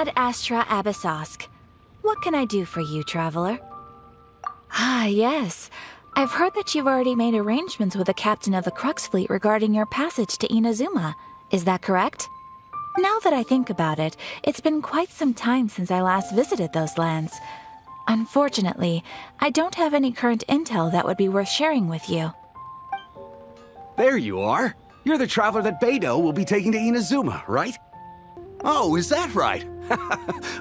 Ad Astra Abyssosque. What can I do for you, traveler? Ah, yes. I've heard that you've already made arrangements with the captain of the Crux Fleet regarding your passage to Inazuma. Is that correct? Now that I think about it, it's been quite some time since I last visited those lands. Unfortunately, I don't have any current intel that would be worth sharing with you. There you are. You're the traveler that Beidou will be taking to Inazuma, right? Oh, is that right?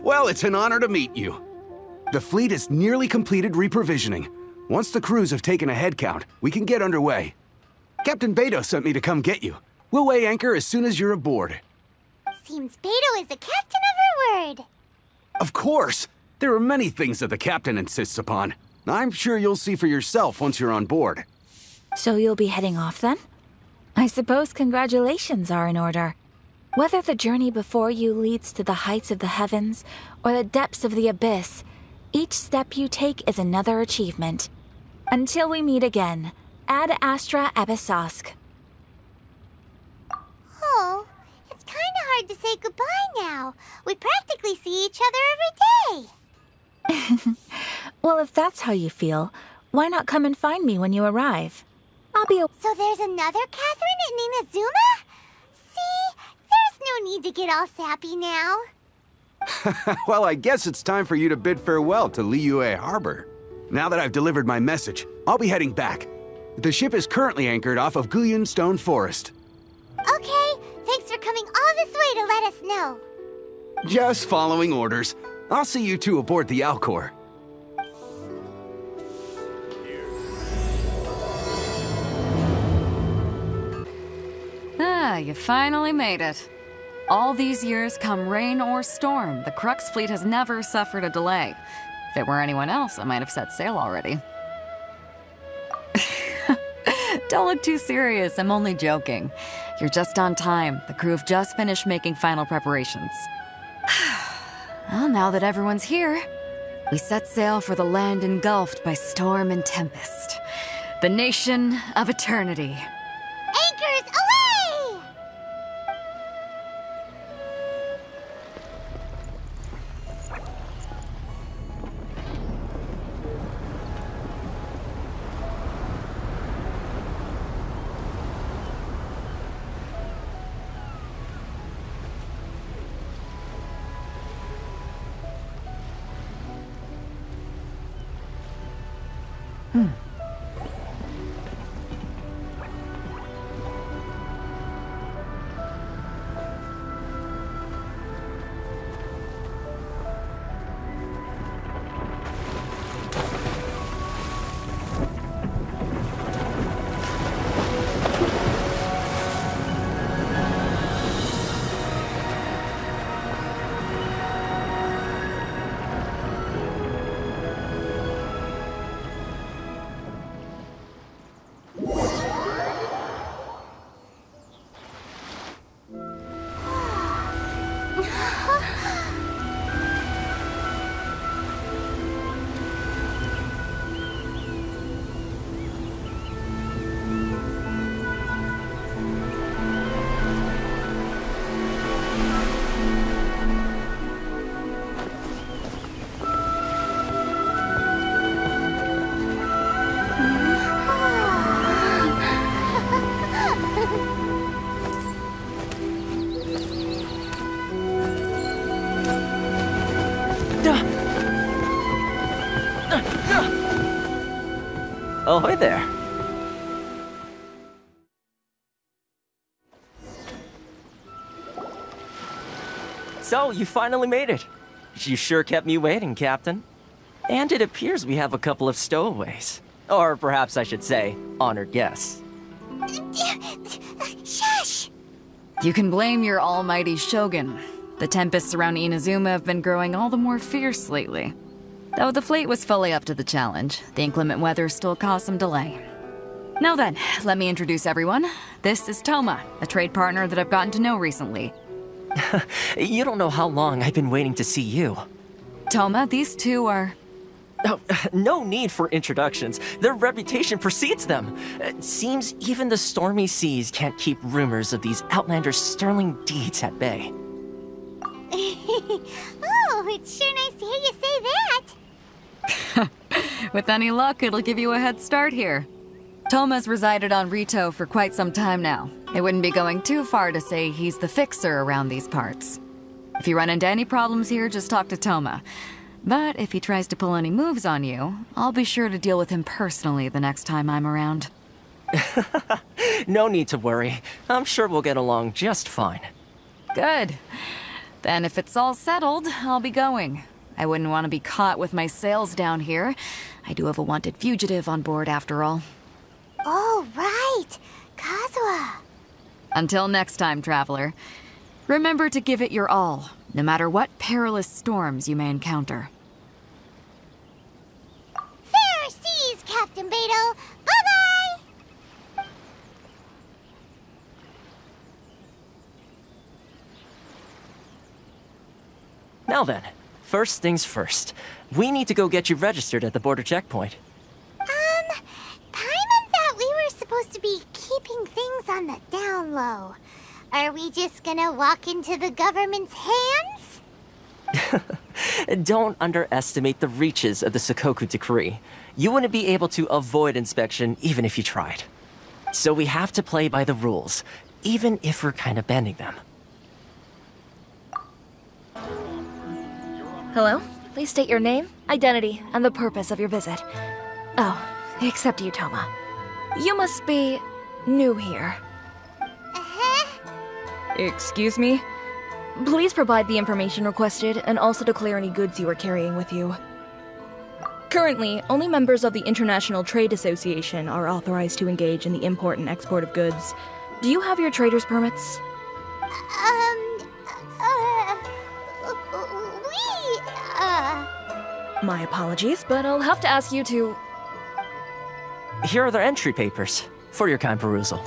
Well, it's an honor to meet you. The fleet has nearly completed reprovisioning. Once the crews have taken a head count, we can get underway. Captain Beidou sent me to come get you. We'll weigh anchor as soon as you're aboard. Seems Beidou is the captain of her word. Of course! There are many things that the captain insists upon. I'm sure you'll see for yourself once you're on board. So you'll be heading off then? I suppose congratulations are in order. Whether the journey before you leads to the heights of the heavens or the depths of the abyss, each step you take is another achievement. Until we meet again, Ad Astra Abyssosque. Oh, it's kinda hard to say goodbye now. We practically see each other every day. Well, if that's how you feel, why not come and find me when you arrive? I'll be So there's another Catherine in Inazuma? See? There's no need to get all sappy now. Well, I guess it's time for you to bid farewell to Liyue Harbor. Now that I've delivered my message, I'll be heading back. The ship is currently anchored off of Guyun Stone Forest. Okay, thanks for coming all this way to let us know. Just following orders. I'll see you two aboard the Alcor. Ah, you finally made it. All these years, come rain or storm, the Crux Fleet has never suffered a delay. If it were anyone else, I might have set sail already. Don't look too serious, I'm only joking. You're just on time. The crew have just finished making final preparations. Well, now that everyone's here, we set sail for the land engulfed by storm and tempest. The nation of eternity. Anchors away! Oh, hi there. So, you finally made it. You sure kept me waiting, Captain. And it appears we have a couple of stowaways. Or perhaps I should say, honored guests. Shush! You can blame your almighty Shogun. The tempests around Inazuma have been growing all the more fierce lately. Though the fleet was fully up to the challenge, the inclement weather still caused some delay. Now then, let me introduce everyone. This is Toma, a trade partner that I've gotten to know recently. You don't know how long I've been waiting to see you. Toma, these two are... Oh, no need for introductions. Their reputation precedes them. It seems even the stormy seas can't keep rumors of these outlanders' sterling deeds at bay. it's sure nice to hear you say that. With any luck, it'll give you a head start here. Toma's resided on Rito for quite some time now. It wouldn't be going too far to say he's the fixer around these parts. If you run into any problems here, just talk to Toma. But if he tries to pull any moves on you, I'll be sure to deal with him personally the next time I'm around. No need to worry. I'm sure we'll get along just fine. Good. Then if it's all settled, I'll be going. I wouldn't want to be caught with my sails down here. I do have a wanted fugitive on board after all. Oh, right. Kazuha. Until next time, traveler. Remember to give it your all, no matter what perilous storms you may encounter. Fair seas, Captain Beidou. Bye-bye! Now then, first things first. We need to go get you registered at the border checkpoint. Paimon thought we were supposed to be keeping things on the down low. Are we just gonna walk into the government's hands? Don't underestimate the reaches of the Sakoku Decree. You wouldn't be able to avoid inspection even if you tried. So we have to play by the rules, even if we're kind of bending them. Hello? Please state your name, identity, and the purpose of your visit. Oh, except you, Toma. You must be new here. Excuse me? Please provide the information requested and also declare any goods you are carrying with you. Currently, only members of the International Trade Association are authorized to engage in the import and export of goods. Do you have your trader's permits? My apologies, but I'll have to ask you to... Here are their entry papers, for your kind perusal.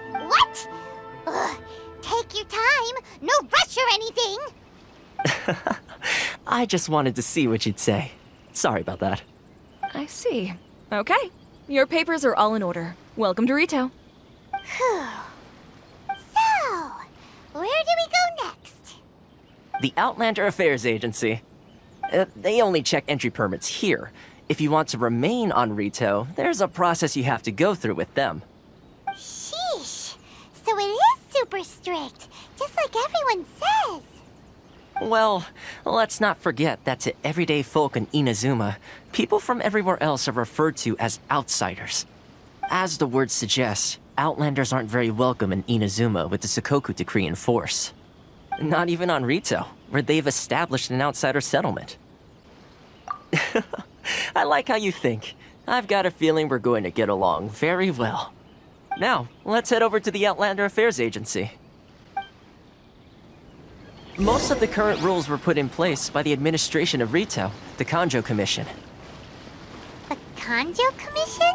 What? Ugh, take your time. No rush or anything. I just wanted to see what you'd say. Sorry about that. I see. Okay. Your papers are all in order. Welcome to Rito. So, where do we go next? The Outlander Affairs Agency. They only check entry permits here. If you want to remain on Rito, there's a process you have to go through with them. Sheesh. So it is super strict, just like everyone says. Well, let's not forget that to everyday folk in Inazuma, people from everywhere else are referred to as outsiders. As the word suggests, Outlanders aren't very welcome in Inazuma with the Sakoku Decree in force. Not even on Rito, where they've established an outsider settlement. I like how you think. I've got a feeling we're going to get along very well. Now, let's head over to the Outlander Affairs Agency. Most of the current rules were put in place by the administration of Rito, the Kanjo Commission. The Kanjo Commission?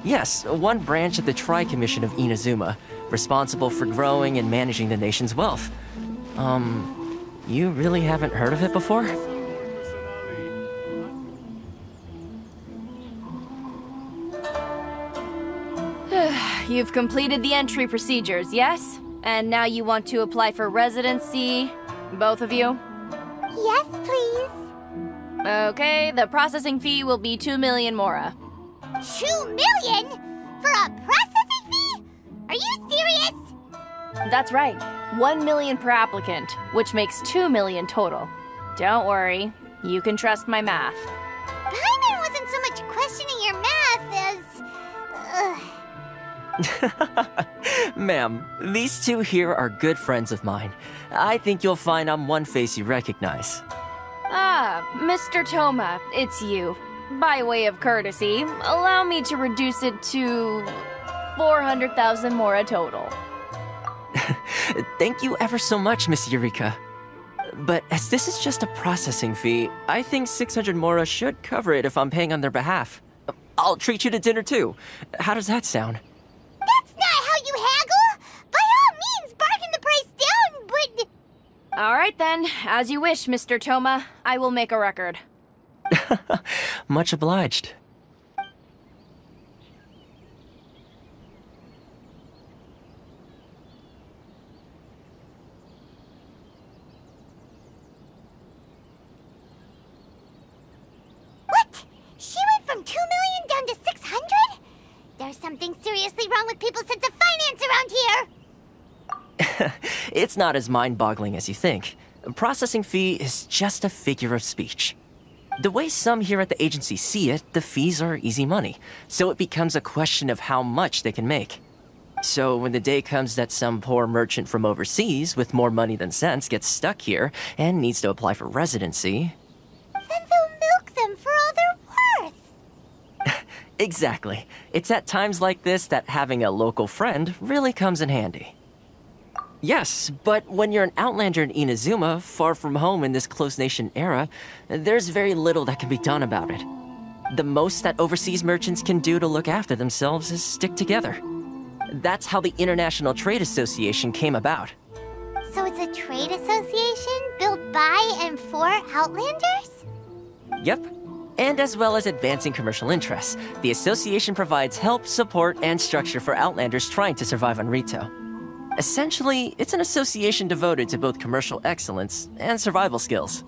Yes, one branch of the Tri-Commission of Inazuma, responsible for growing and managing the nation's wealth. You really haven't heard of it before? You've completed the entry procedures, yes? And now you want to apply for residency? Both of you? Yes, please. Okay, the processing fee will be 2 million mora. 2 million? For a processing fee? Are you serious? That's right. 1 million per applicant, which makes 2 million total. Don't worry, you can trust my math. Paimon wasn't so much questioning your math as... Ma'am, these two here are good friends of mine. I think you'll find I'm one face you recognize. Ah, Mr. Toma, it's you. By way of courtesy, allow me to reduce it to 400,000 mora total. Thank you ever so much, Miss Eureka. But as this is just a processing fee, I think 600 mora should cover it if I'm paying on their behalf. I'll treat you to dinner too. How does that sound? That's not how you haggle! By all means, bargain the price down, but... All right then, as you wish, Mr. Toma. I will make a record. Much obliged. with people's sense of finance around here! It's not as mind-boggling as you think. A processing fee is just a figure of speech. The way some here at the agency see it, the fees are easy money, so it becomes a question of how much they can make. So when the day comes that some poor merchant from overseas with more money than sense gets stuck here and needs to apply for residency... Then they'll milk them for all they're worth! Exactly. It's at times like this that having a local friend really comes in handy. Yes, but when you're an outlander in Inazuma, far from home in this closed nation era, there's very little that can be done about it. The most that overseas merchants can do to look after themselves is stick together. That's how the International Trade Association came about. So it's a trade association built by and for Outlanders? Yep. And as well as advancing commercial interests, the association provides help, support, and structure for Outlanders trying to survive on Rito. Essentially, it's an association devoted to both commercial excellence and survival skills.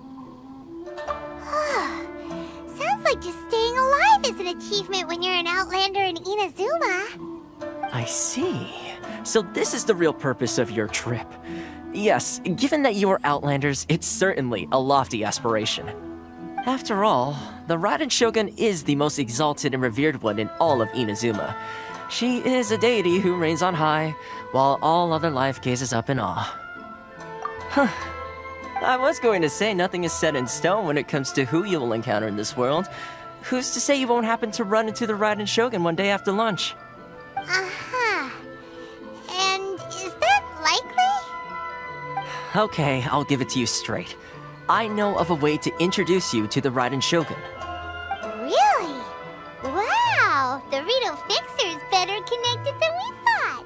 Sounds like just staying alive is an achievement when you're an Outlander in Inazuma. I see. So this is the real purpose of your trip. Yes, given that you are Outlanders, it's certainly a lofty aspiration. After all, the Raiden Shogun is the most exalted and revered one in all of Inazuma. She is a deity who reigns on high, while all other life gazes up in awe. Huh. I was going to say nothing is set in stone when it comes to who you will encounter in this world. Who's to say you won't happen to run into the Raiden Shogun one day after lunch? Uh-huh. And is that likely? Okay, I'll give it to you straight. I know of a way to introduce you to the Raiden Shogun. Really? Wow! The Rito Fixer is better connected than we thought!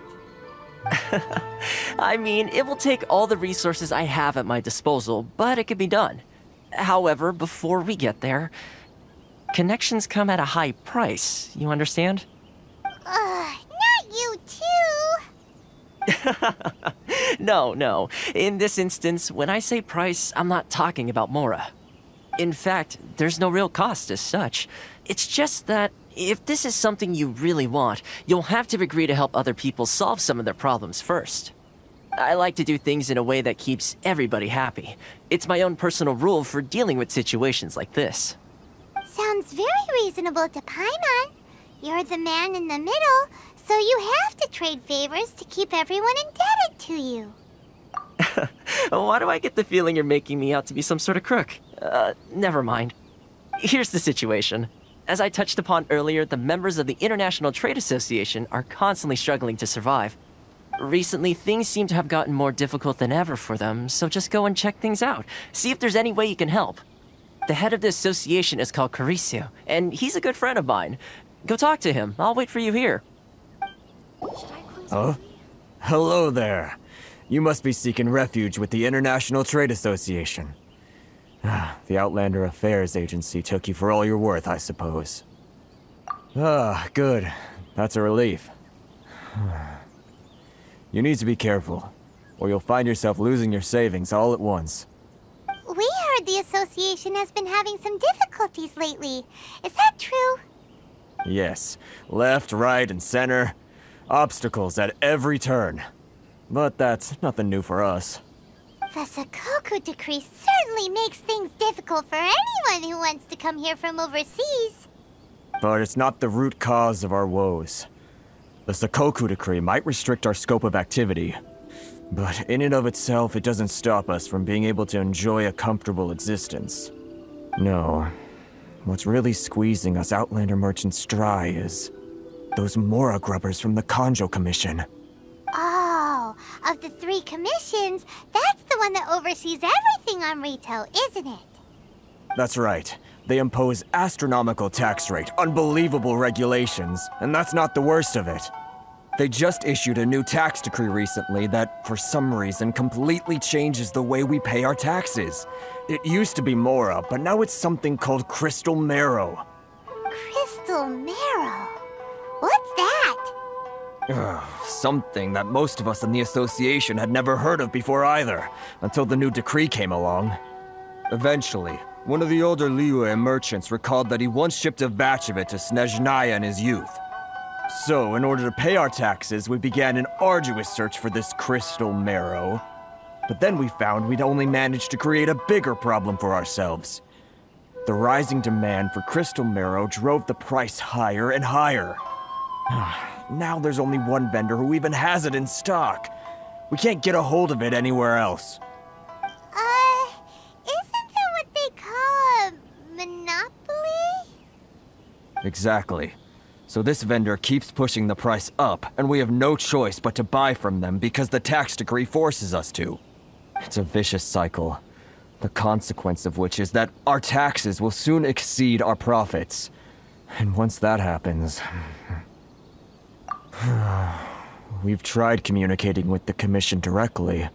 I mean, it will take all the resources I have at my disposal, but it can be done. However, before we get there, connections come at a high price, you understand? Not you too! No. In this instance, when I say price, I'm not talking about Mora. In fact, there's no real cost as such. It's just that if this is something you really want, you'll have to agree to help other people solve some of their problems first. I like to do things in a way that keeps everybody happy. It's my own personal rule for dealing with situations like this. Sounds very reasonable to Paimon. You're the man in the middle, so you have to trade favors to keep everyone indebted to you. Why do I get the feeling you're making me out to be some sort of crook? Never mind. Here's the situation. As I touched upon earlier, the members of the International Trade Association are constantly struggling to survive. Recently, things seem to have gotten more difficult than ever for them, so just go and check things out. See if there's any way you can help. The head of the association is called Kurisu, and he's a good friend of mine. Go talk to him. I'll wait for you here. Oh? Hello there. You must be seeking refuge with the International Trade Association. The Outlander Affairs Agency took you for all you're worth, I suppose. Good. That's a relief. You need to be careful, or you'll find yourself losing your savings all at once. We heard the association has been having some difficulties lately. Is that true? Yes. Left, right, and center. Obstacles at every turn. But that's nothing new for us. The Sakoku Decree certainly makes things difficult for anyone who wants to come here from overseas. But it's not the root cause of our woes. The Sakoku Decree might restrict our scope of activity, but in and of itself, it doesn't stop us from being able to enjoy a comfortable existence. No. What's really squeezing us Outlander merchants dry is those Mora grubbers from the Kanjo Commission. Oh, of the 3 commissions, that's the one that oversees everything on Rito, isn't it? That's right. They impose astronomical tax rate, unbelievable regulations, and that's not the worst of it. They just issued a new tax decree recently that, for some reason, completely changes the way we pay our taxes. It used to be Mora, but now it's something called Crystal Marrow. Crystal Marrow? What's that? Something that most of us in the association had never heard of before either, until the new decree came along. Eventually, one of the older Liyue merchants recalled that he once shipped a batch of it to Snezhnaya in his youth. So, in order to pay our taxes, we began an arduous search for this crystal marrow. But then we found we'd only managed to create a bigger problem for ourselves. The rising demand for crystal marrow drove the price higher and higher. Now there's only one vendor who even has it in stock. We can't get a hold of it anywhere else. Isn't that what they call a monopoly? Exactly. So this vendor keeps pushing the price up, and we have no choice but to buy from them because the tax decree forces us to. It's a vicious cycle, the consequence of which is that our taxes will soon exceed our profits. And once that happens... We've tried communicating with the Commission directly,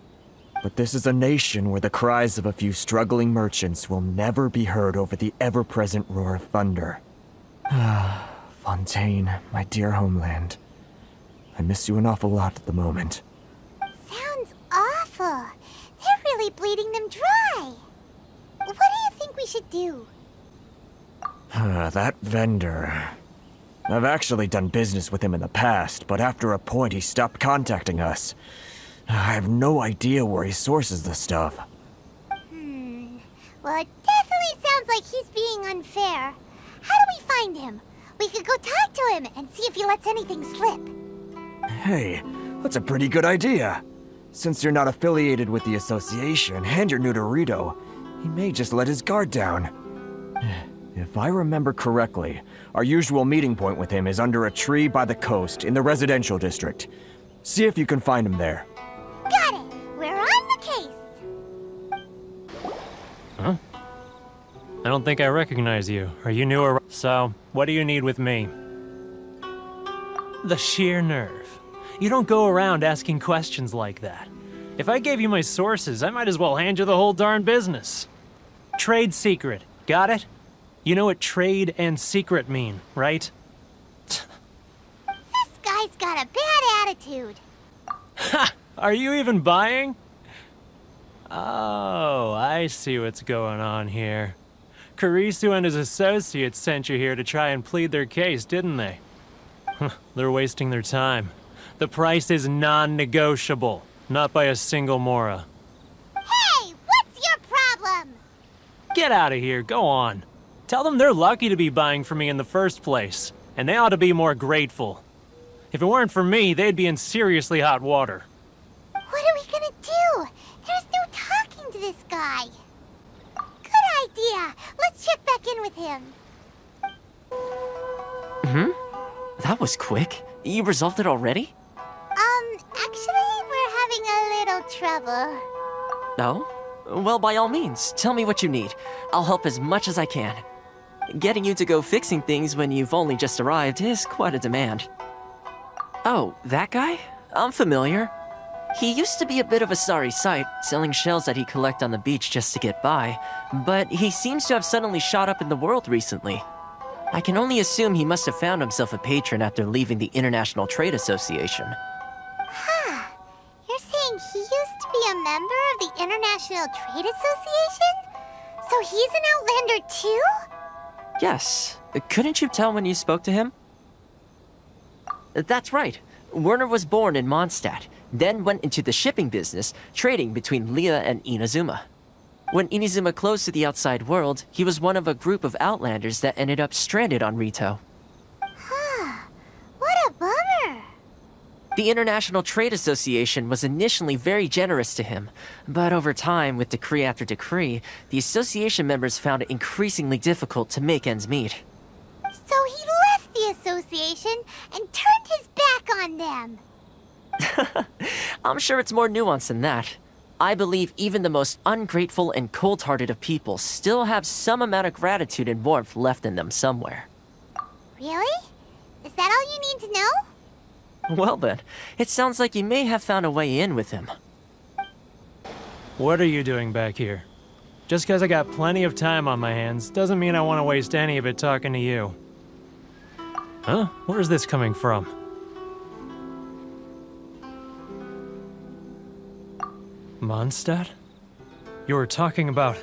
but this is a nation where the cries of a few struggling merchants will never be heard over the ever-present roar of thunder. Fontaine, my dear homeland. I miss you an awful lot at the moment. Sounds awful. They're really bleeding them dry. What do you think we should do? That vendor... I've actually done business with him in the past, but after a point he stopped contacting us. I have no idea where he sources the stuff. Well, it definitely sounds like he's being unfair. How do we find him? We could go talk to him and see if he lets anything slip. Hey, that's a pretty good idea. Since you're not affiliated with the association and you're new to Rito, he may just let his guard down. If I remember correctly, our usual meeting point with him is under a tree by the coast in the residential district. See if you can find him there. Got it! We're on the case! Huh? I don't think I recognize you. Are you new or... So, what do you need with me? The sheer nerve. You don't go around asking questions like that. If I gave you my sources, I might as well hand you the whole darn business. Trade secret. Got it? You know what trade and secret mean, right? This guy's got a bad attitude. Ha! Are you even buying? Oh, I see what's going on here. Kurisu and his associates sent you here to try and plead their case, didn't they? They're wasting their time. The price is non-negotiable, not by a single Mora. Hey, what's your problem? Get out of here, go on. Tell them they're lucky to be buying from me in the first place, and they ought to be more grateful. If it weren't for me, they'd be in seriously hot water. What are we gonna do? There's no talking to this guy. Good idea. Let's check back in with him. That was quick. You resolved it already? Actually, we're having a little trouble. No? Well, by all means, tell me what you need. I'll help as much as I can. Getting you to go fixing things when you've only just arrived is quite a demand. Oh, that guy? I'm familiar. He used to be a bit of a sorry sight, selling shells that he collect on the beach just to get by, but he seems to have suddenly shot up in the world recently. I can only assume he must have found himself a patron after leaving the International Trade Association. Huh. You're saying he used to be a member of the International Trade Association? So he's an Outlander too? Yes. Couldn't you tell when you spoke to him? That's right. Werner was born in Mondstadt, then went into the shipping business, trading between Leah and Inazuma. When Inazuma closed to the outside world, he was one of a group of Outlanders that ended up stranded on Rito. Huh. What a bummer. The International Trade Association was initially very generous to him, but over time, with decree after decree, the association members found it increasingly difficult to make ends meet. So he left the association and turned his back on them. I'm sure it's more nuanced than that. I believe even the most ungrateful and cold-hearted of people still have some amount of gratitude and warmth left in them somewhere. Really? Is that all you need to know? Well then, it sounds like you may have found a way in with him. What are you doing back here? Just because I got plenty of time on my hands doesn't mean I want to waste any of it talking to you. Huh? Where's this coming from? Mondstadt? You were talking about...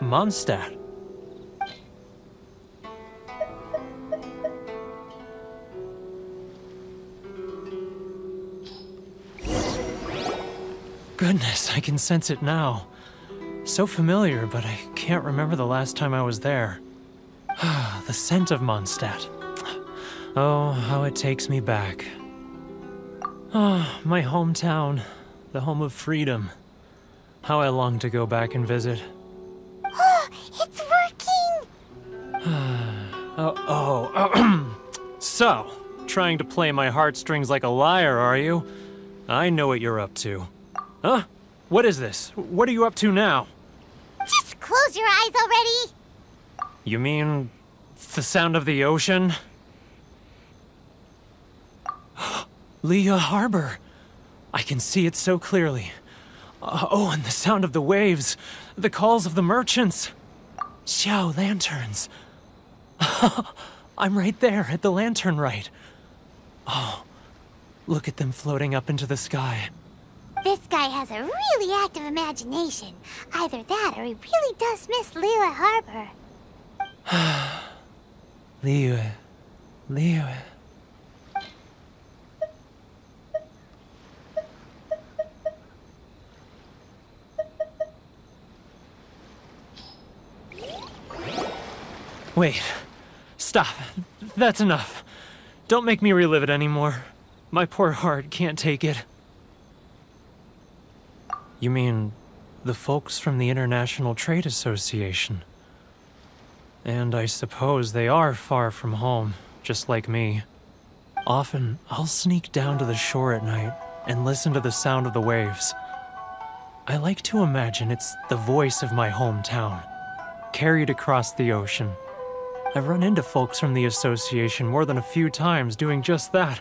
Mondstadt? Goodness, I can sense it now. So familiar, but I can't remember the last time I was there. The scent of Mondstadt. Oh, how it takes me back. Oh, my hometown, the home of freedom. How I long to go back and visit. Oh, it's working! So, trying to play my heartstrings like a liar, are you? I know what you're up to. Huh? What is this? What are you up to now? Just close your eyes already! You mean the sound of the ocean? Leah Harbor. I can see it so clearly. Oh, and the sound of the waves. The calls of the merchants. Xiao lanterns. I'm right there at the lantern right. Oh, look at them floating up into the sky. This guy has a really active imagination. Either that or he really does miss Liyue Harbor. Liyue. Wait. Stop. That's enough. Don't make me relive it anymore. My poor heart can't take it. You mean the folks from the International Trade Association? And I suppose they are far from home, just like me. Often, I'll sneak down to the shore at night and listen to the sound of the waves. I like to imagine it's the voice of my hometown, carried across the ocean. I've run into folks from the association more than a few times doing just that,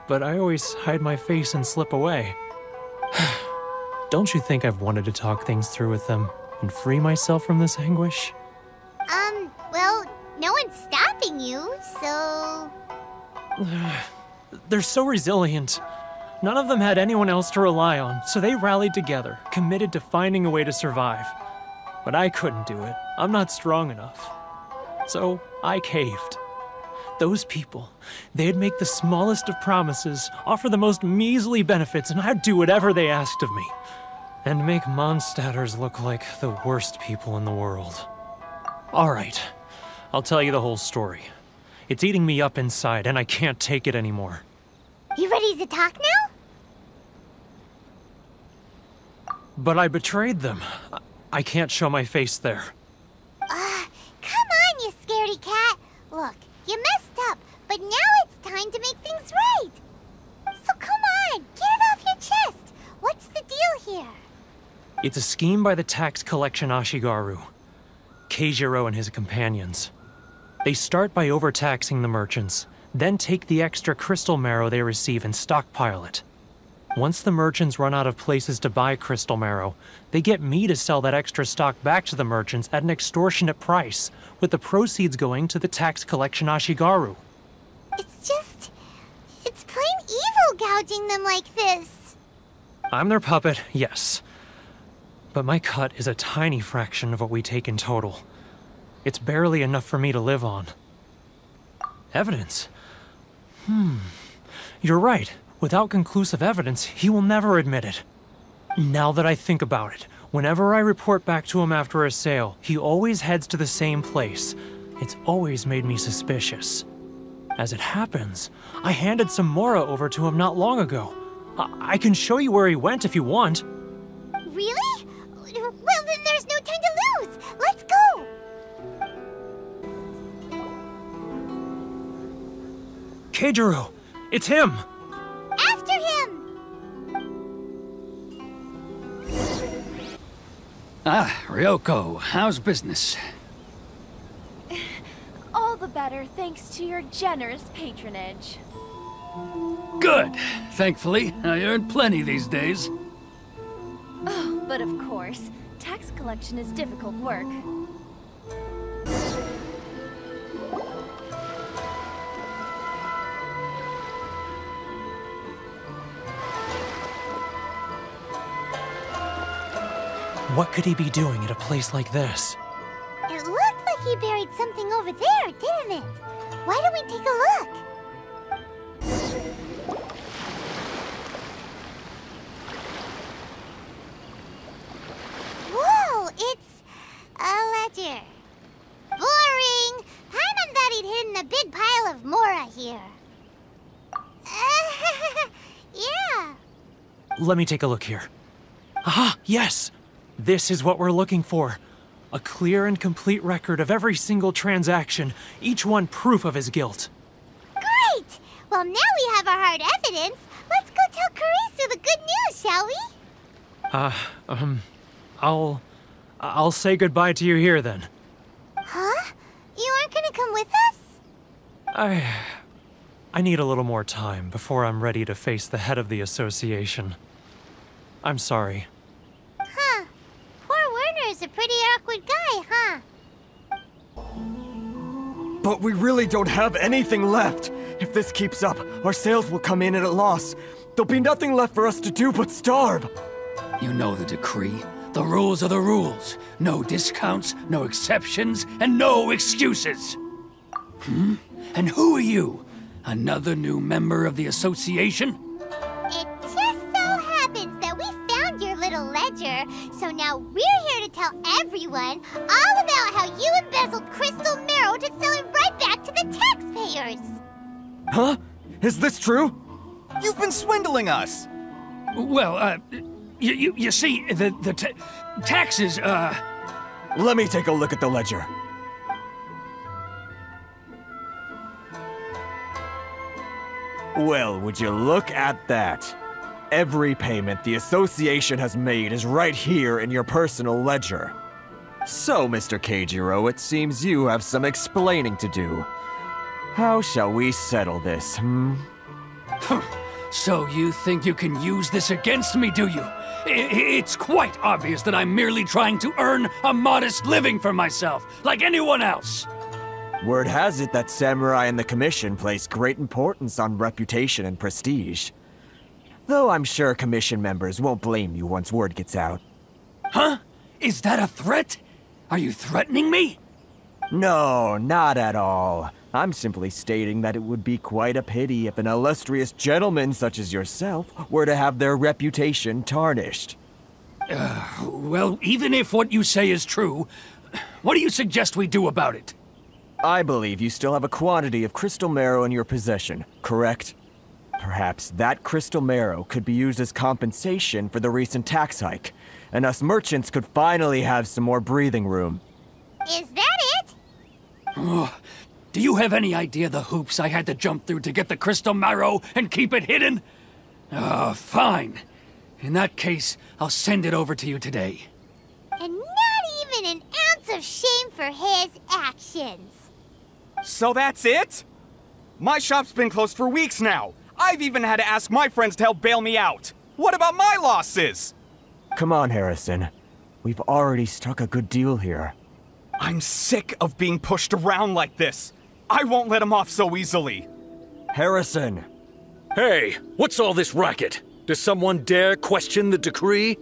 but I always hide my face and slip away. Don't you think I've wanted to talk things through with them and free myself from this anguish? Well, no one's stopping you, so... They're so resilient. None of them had anyone else to rely on, so they rallied together, committed to finding a way to survive. But I couldn't do it. I'm not strong enough. So I caved. Those people, they'd make the smallest of promises, offer the most measly benefits, and I'd do whatever they asked of me. And make Mondstadters look like the worst people in the world. All right, I'll tell you the whole story. It's eating me up inside, and I can't take it anymore. You ready to talk now? But I betrayed them. I can't show my face there. Come on, you scaredy cat. Look, you messed up, but now it's time to make things right. So come on, get it off your chest. What's the deal here? It's a scheme by the tax collection Ashigaru, Keijiro and his companions. They start by overtaxing the merchants, then take the extra crystal marrow they receive and stockpile it. Once the merchants run out of places to buy crystal marrow, they get me to sell that extra stock back to the merchants at an extortionate price, with the proceeds going to the tax collection Ashigaru. It's plain evil gouging them like this. I'm their puppet, yes. But my cut is a tiny fraction of what we take in total. It's barely enough for me to live on. Evidence? You're right. Without conclusive evidence, he will never admit it. Now that I think about it, whenever I report back to him after a sale, he always heads to the same place. It's always made me suspicious. As it happens, I handed some Mora over to him not long ago. I can show you where he went if you want. Really? Well, then there's no time to lose. Let's go. Keijiro! It's him! After him! Ryoko, how's business? All the better thanks to your generous patronage. Good. Thankfully, I earn plenty these days. Oh, but of course, tax collection is difficult work. What could he be doing at a place like this? It looked like he buried something over there, didn't it? Why don't we take a look? let me take a look here. Aha, yes! This is what we're looking for. A clear and complete record of every single transaction, each one proof of his guilt. Great! Well, now we have our hard evidence. Let's go tell Karisu the good news, shall we? I'll say goodbye to you here then. Huh? You aren't gonna come with us? I need a little more time before I'm ready to face the head of the association. I'm sorry. Huh. Poor Werner's a pretty awkward guy, huh? But we really don't have anything left. If this keeps up, our sales will come in at a loss. There'll be nothing left for us to do but starve. You know the decree. The rules are the rules. No discounts, no exceptions, and no excuses. And who are you? Another new member of the association? It just so happens that we found your little ledger, so now we're here to tell everyone all about how you embezzled crystal marrow to sell it right back to the taxpayers. Huh? Is this true? You've been swindling us! Well, you see, the taxes, Let me take a look at the ledger. Well, would you look at that? Every payment the association has made is right here in your personal ledger. So, Mr. Keijiro, it seems you have some explaining to do. How shall we settle this, So you think you can use this against me, do you? It's quite obvious that I'm merely trying to earn a modest living for myself, like anyone else. Word has it that Samurai and the Commission place great importance on reputation and prestige. Though I'm sure Commission members won't blame you once word gets out. Huh? Is that a threat? Are you threatening me? No, not at all. I'm simply stating that it would be quite a pity if an illustrious gentleman such as yourself were to have their reputation tarnished. Well, even if what you say is true, what do you suggest we do about it? I believe you still have a quantity of crystal marrow in your possession, correct? Perhaps that crystal marrow could be used as compensation for the recent tax hike, and us merchants could finally have some more breathing room. Is that it? Do you have any idea the hoops I had to jump through to get the crystal marrow and keep it hidden? Fine. In that case, I'll send it over to you today. And not even an ounce of shame for his actions. So that's it? My shop's been closed for weeks now. I've even had to ask my friends to help bail me out. What about my losses? Come on, Harrison. We've already struck a good deal here. I'm sick of being pushed around like this. I won't let him off so easily. Harrison! Hey, what's all this racket? Does someone dare question the decree?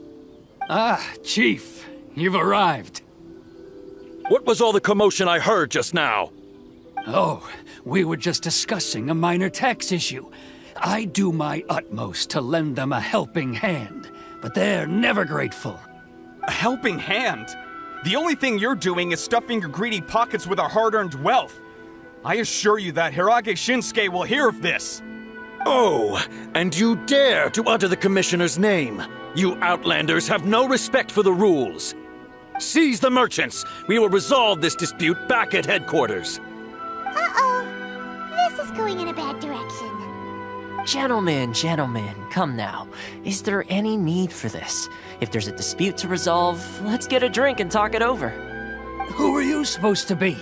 Chief, you've arrived. What was all the commotion I heard just now? Oh, we were just discussing a minor tax issue. I do my utmost to lend them a helping hand, but they're never grateful. A helping hand? The only thing you're doing is stuffing your greedy pockets with our hard-earned wealth. I assure you that Hirage Shinsuke will hear of this. Oh, and you dare to utter the Commissioner's name. You Outlanders have no respect for the rules. Seize the merchants. We will resolve this dispute back at headquarters. Uh-oh. This is going in a bad direction. Gentlemen, come now. Is there any need for this? If there's a dispute to resolve, let's get a drink and talk it over. Who are you supposed to be?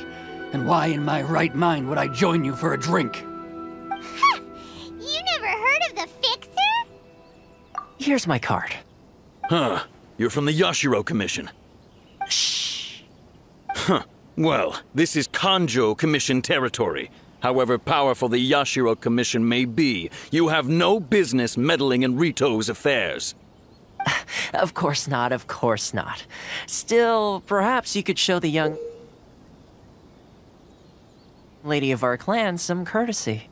And why in my right mind would I join you for a drink? You never heard of the Fixer? Here's my card. Huh. You're from the Yashiro Commission. Shh. Huh. Well, this is Kanjo Commission territory. However powerful the Yashiro Commission may be, you have no business meddling in Rito's affairs. Of course not, of course not. Still, perhaps you could show the young lady of our clan some courtesy.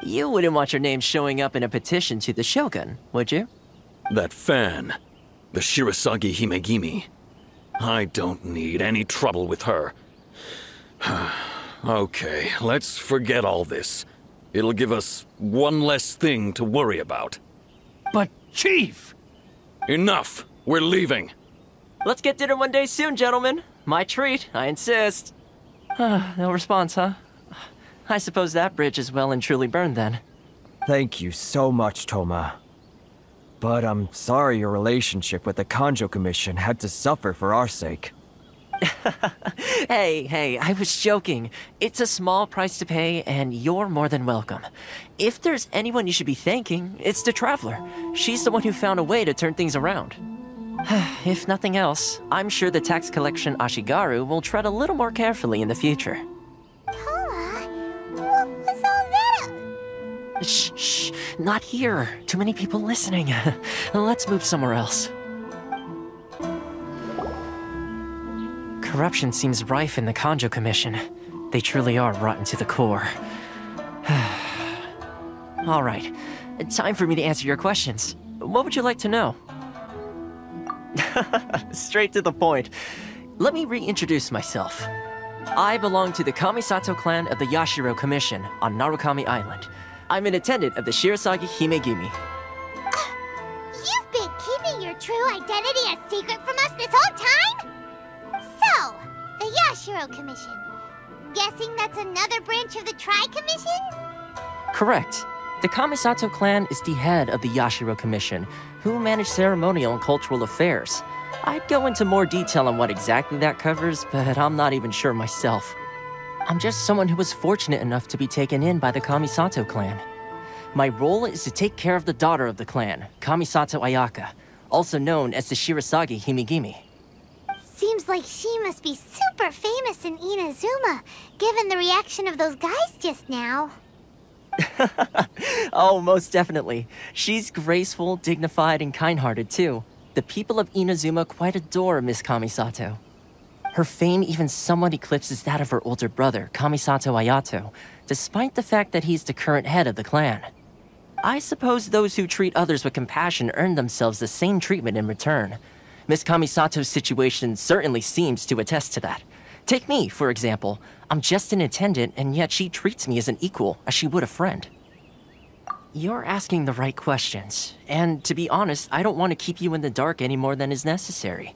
You wouldn't want your name showing up in a petition to the Shogun, would you? That fan, the Shirasagi Himegimi. I don't need any trouble with her. Okay, let's forget all this. It'll give us one less thing to worry about. But Chief! Enough! We're leaving. Let's get dinner one day soon, gentlemen. My treat, I insist. No response, huh? I suppose that bridge is well and truly burned then. Thank you so much, Toma. But I'm sorry your relationship with the Kanjo Commission had to suffer for our sake. Hey, I was joking. It's a small price to pay, and you're more than welcome. If there's anyone you should be thanking, it's the Traveler. She's the one who found a way to turn things around. If nothing else, I'm sure the tax collection Ashigaru will tread a little more carefully in the future. Toma, what was all that? Shh, not here. Too many people listening. Let's move somewhere else. Corruption seems rife in the Kanjo Commission. They truly are rotten to the core. All right, time for me to answer your questions. What would you like to know? Straight to the point. Let me reintroduce myself. I belong to the Kamisato clan of the Yashiro Commission on Narukami Island. I'm an attendant of the Shirasagi Himegimi. You've been keeping your true identity a secret from us this whole time? So, the Yashiro Commission. Guessing that's another branch of the Tri-Commission? Correct. The Kamisato clan is the head of the Yashiro Commission, who manage ceremonial and cultural affairs. I'd go into more detail on what exactly that covers, but I'm not even sure myself. I'm just someone who was fortunate enough to be taken in by the Kamisato clan. My role is to take care of the daughter of the clan, Kamisato Ayaka, also known as the Shirasagi Himegimi. Seems like she must be super famous in Inazuma, given the reaction of those guys just now. Oh, most definitely. She's graceful, dignified, and kind-hearted, too. The people of Inazuma quite adore Miss Kamisato. Her fame even somewhat eclipses that of her older brother, Kamisato Ayato, despite the fact that he's the current head of the clan. I suppose those who treat others with compassion earn themselves the same treatment in return. Miss Kamisato's situation certainly seems to attest to that. Take me, for example. I'm just an attendant, and yet she treats me as an equal, as she would a friend. You're asking the right questions, and to be honest, I don't want to keep you in the dark any more than is necessary.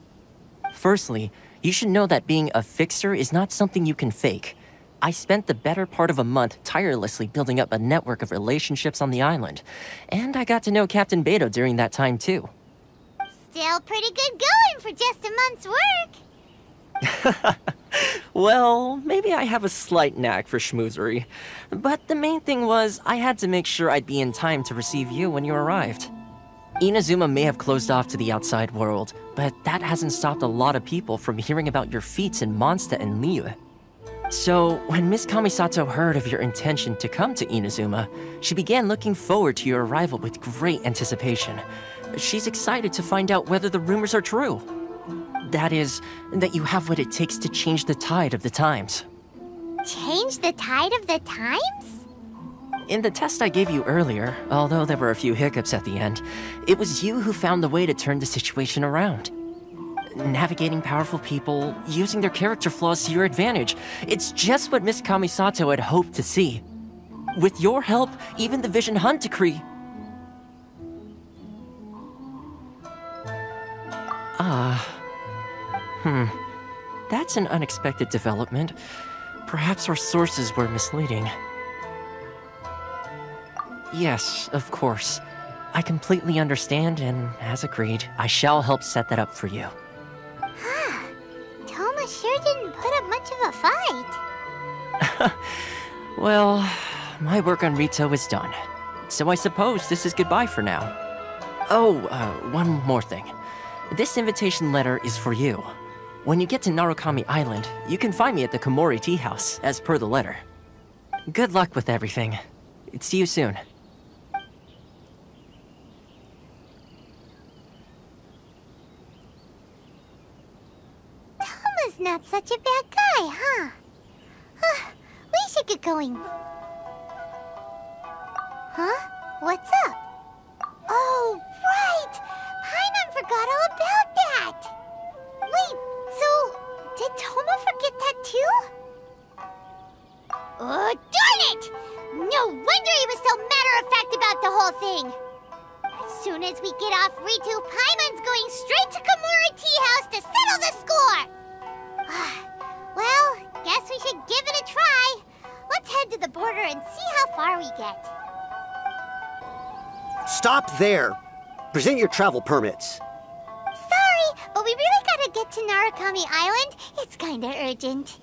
Firstly, you should know that being a fixer is not something you can fake. I spent the better part of a month tirelessly building up a network of relationships on the island, and I got to know Captain Beidou during that time too. Still pretty good going for just a month's work. Well, maybe I have a slight knack for schmoozery. But the main thing was, I had to make sure I'd be in time to receive you when you arrived. Inazuma may have closed off to the outside world, but that hasn't stopped a lot of people from hearing about your feats in Mondstadt and Liyue. So, when Miss Kamisato heard of your intention to come to Inazuma, she began looking forward to your arrival with great anticipation. She's excited to find out whether the rumors are true. That is, that you have what it takes to change the tide of the times. Change the tide of the times? In the test I gave you earlier, although there were a few hiccups at the end, it was you who found the way to turn the situation around. Navigating powerful people, using their character flaws to your advantage. It's just what Miss Kamisato had hoped to see. With your help, even the Vision Hunt decree... That's an unexpected development. Perhaps our sources were misleading. Yes, of course. I completely understand, and as agreed, I shall help set that up for you. Toma sure didn't put up much of a fight. Well, my work on Rito is done. So I suppose this is goodbye for now. Oh, one more thing. This invitation letter is for you. When you get to Narukami Island, you can find me at the Komori Tea House, as per the letter. Good luck with everything. See you soon. Toma's not such a bad guy, huh? We should get going. Huh? What's up? Oh, right! Paimon forgot all about that! Wait, so did Toma forget that too? Oh, darn it! No wonder he was so matter-of-fact about the whole thing! As soon as we get off Ritu, Paimon's going straight to Komura Tea House to settle the score! Well, guess we should give it a try. Let's head to the border and see how far we get. Stop there! Present your travel permits. Sorry, but we really gotta get to Narukami Island. It's kinda urgent.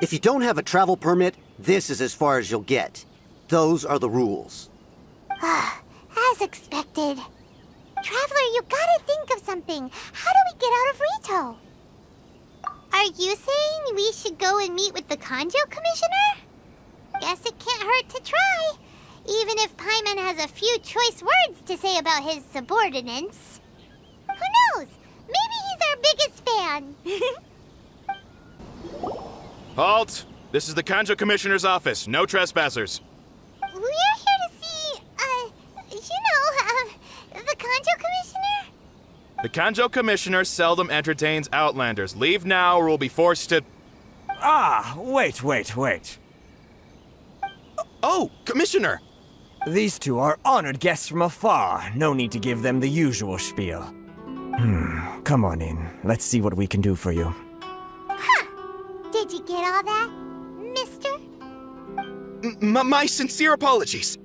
If you don't have a travel permit, this is as far as you'll get. Those are the rules. As expected. Traveler, you gotta think of something. How do we get out of Rito? Are you saying we should go and meet with the Kanjo Commissioner? Guess it can't hurt to try. Even if Paimon has a few choice words to say about his subordinates. Who knows? Maybe he's our biggest fan. Halt! This is the Kanjo Commissioner's office. No trespassers. We're here to see, the Kanjo Commissioner? The Kanjo Commissioner seldom entertains Outlanders. Leave now or we'll be forced to... Ah, wait. Oh, Commissioner! These two are honored guests from afar. No need to give them the usual spiel. Come on in. Let's see what we can do for you. Did you get all that, mister? My sincere apologies.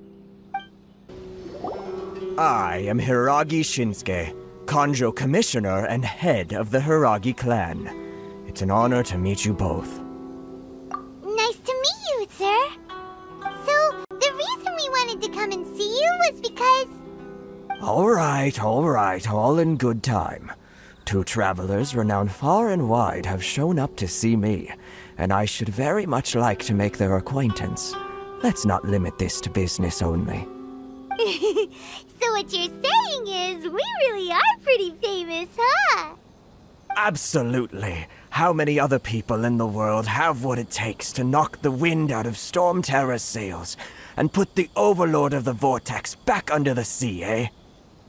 I am Hiragi Shinsuke, Kanjo Commissioner and head of the Hiragi clan. It's an honor to meet you both. Nice to meet you, sir. So, the reason we wanted to come and see you was because... All right, all in good time. Two travelers renowned far and wide have shown up to see me, and I should very much like to make their acquaintance. Let's not limit this to business only. So what you're saying is, we really are pretty famous, huh? Absolutely. How many other people in the world have what it takes to knock the wind out of Storm Terror's sails and put the Overlord of the Vortex back under the sea, eh?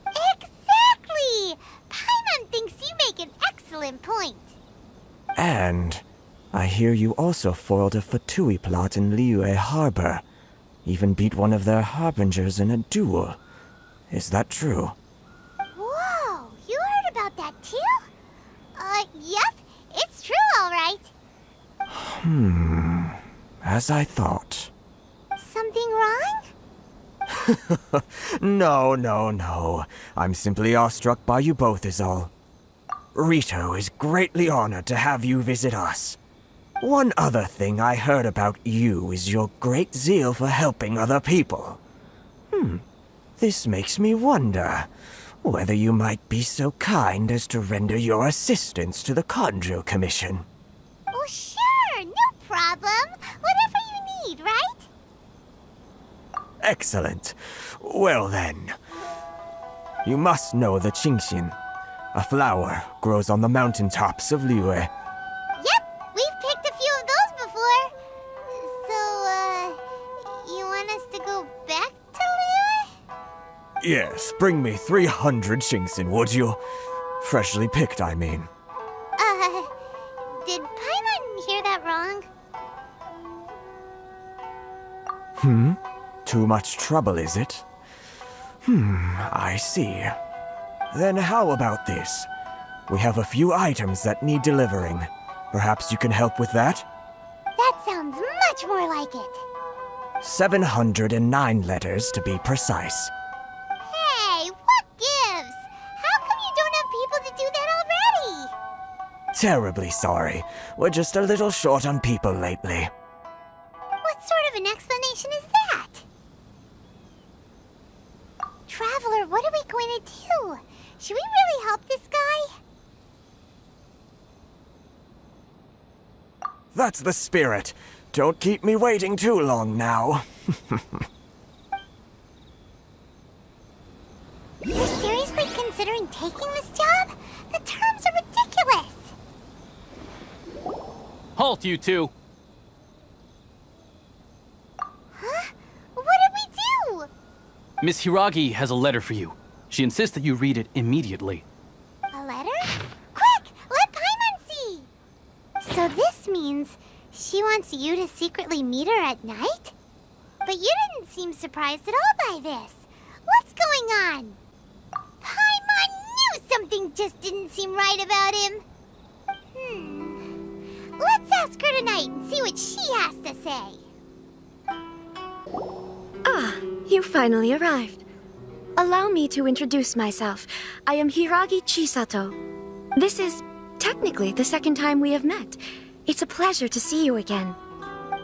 Exactly! Paimon thinks you make an excellent point. And I hear you also foiled a Fatui plot in Liyue Harbor. Even beat one of their harbingers in a duel. Is that true? Whoa, you heard about that too? Yep, it's true, all right. As I thought. Something wrong? No. I'm simply awestruck by you both is all. Rito is greatly honored to have you visit us. One other thing I heard about you is your great zeal for helping other people. This makes me wonder whether you might be so kind as to render your assistance to the Kanjo Commission. Oh, sure, no problem. Whatever you need, right? Excellent. Well then, you must know the Qingshin. A flower grows on the mountaintops of Liyue. Yep, we've picked a few of those before. So, you want us to go back to Liyue? Yes, bring me 300 Qingshin, would you? Freshly picked, I mean. Did Paimon hear that wrong? Too much trouble, is it? I see. Then how about this? We have a few items that need delivering. Perhaps you can help with that? That sounds much more like it. 709 letters to be precise. Hey, what gives? How come you don't have people to do that already? Terribly sorry. We're just a little short on people lately. What sort of an explanation is that? Traveler, what are we going to do? Should we really help this guy? That's the spirit. Don't keep me waiting too long now. You're seriously considering taking this job? The terms are ridiculous. Halt, you two! Huh? What did we do? Miss Hiragi has a letter for you. She insists that you read it immediately. A letter? Quick! Let Paimon see! So this means she wants you to secretly meet her at night? But you didn't seem surprised at all by this. What's going on? Something just didn't seem right about him. Let's ask her tonight and see what she has to say. Ah, you finally arrived. Allow me to introduce myself. I am Hiragi Chisato. This is technically the second time we have met. It's a pleasure to see you again.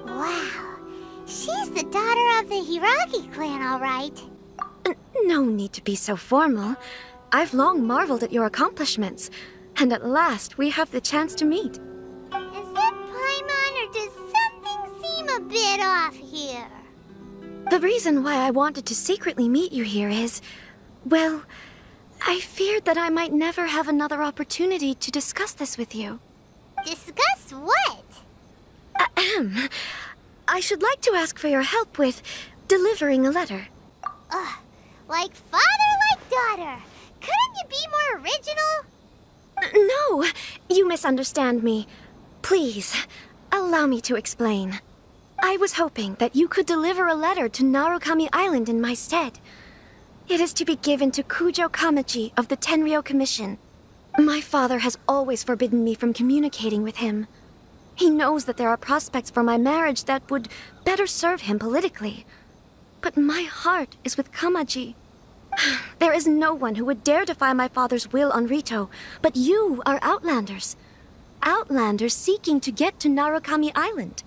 Wow. She's the daughter of the Hiragi clan, all right. No need to be so formal. I've long marveled at your accomplishments. And at last, we have the chance to meet. Is it Paimon, or does something seem a bit off here? The reason why I wanted to secretly meet you here is, well, I feared that I might never have another opportunity to discuss this with you. Discuss what? Ahem. I should like to ask for your help with delivering a letter. Like father, like daughter. Couldn't you be more original? No, you misunderstand me. Please, allow me to explain. I was hoping that you could deliver a letter to Narukami Island in my stead. It is to be given to Kujo Kamaji of the Tenryou Commission. My father has always forbidden me from communicating with him. He knows that there are prospects for my marriage that would better serve him politically. But my heart is with Kamaji. There is no one who would dare defy my father's will on Rito, but you are Outlanders. Outlanders seeking to get to Narukami Island.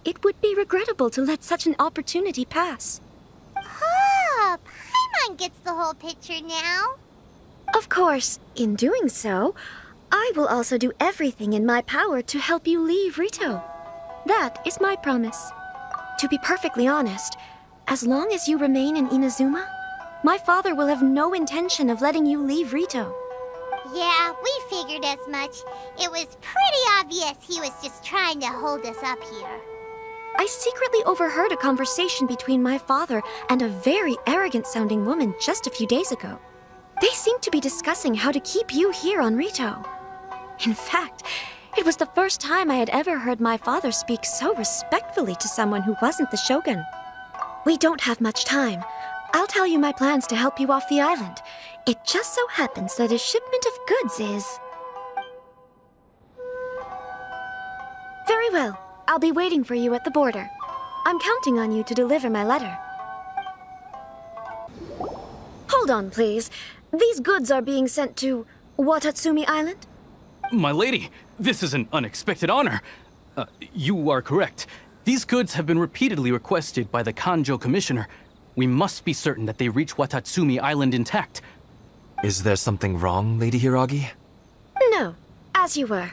It would be regrettable to let such an opportunity pass. Oh, Paimon gets the whole picture now. Of course, in doing so, I will also do everything in my power to help you leave Rito. That is my promise. To be perfectly honest, as long as you remain in Inazuma, my father will have no intention of letting you leave Rito. Yeah, we figured as much. It was pretty obvious he was just trying to hold us up here. I secretly overheard a conversation between my father and a very arrogant-sounding woman just a few days ago. They seemed to be discussing how to keep you here on Rito. In fact, it was the first time I had ever heard my father speak so respectfully to someone who wasn't the Shogun. We don't have much time. I'll tell you my plans to help you off the island. It just so happens that a shipment of goods is... Very well. I'll be waiting for you at the border. I'm counting on you to deliver my letter. Hold on, please. These goods are being sent to Watatsumi Island? My lady, this is an unexpected honor. You are correct. These goods have been repeatedly requested by the Kanjo Commissioner. We must be certain that they reach Watatsumi Island intact. Is there something wrong, Lady Hiragi? No, as you were.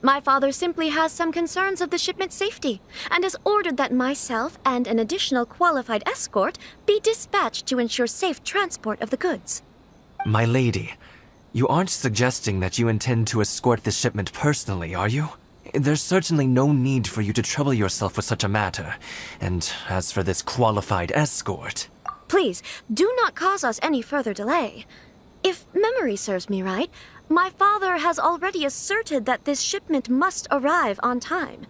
My father simply has some concerns of the shipment's safety, and has ordered that myself and an additional qualified escort be dispatched to ensure safe transport of the goods. My lady, you aren't suggesting that you intend to escort this shipment personally, are you? There's certainly no need for you to trouble yourself with such a matter. And as for this qualified escort... Please, do not cause us any further delay. If memory serves me right, my father has already asserted that this shipment must arrive on time.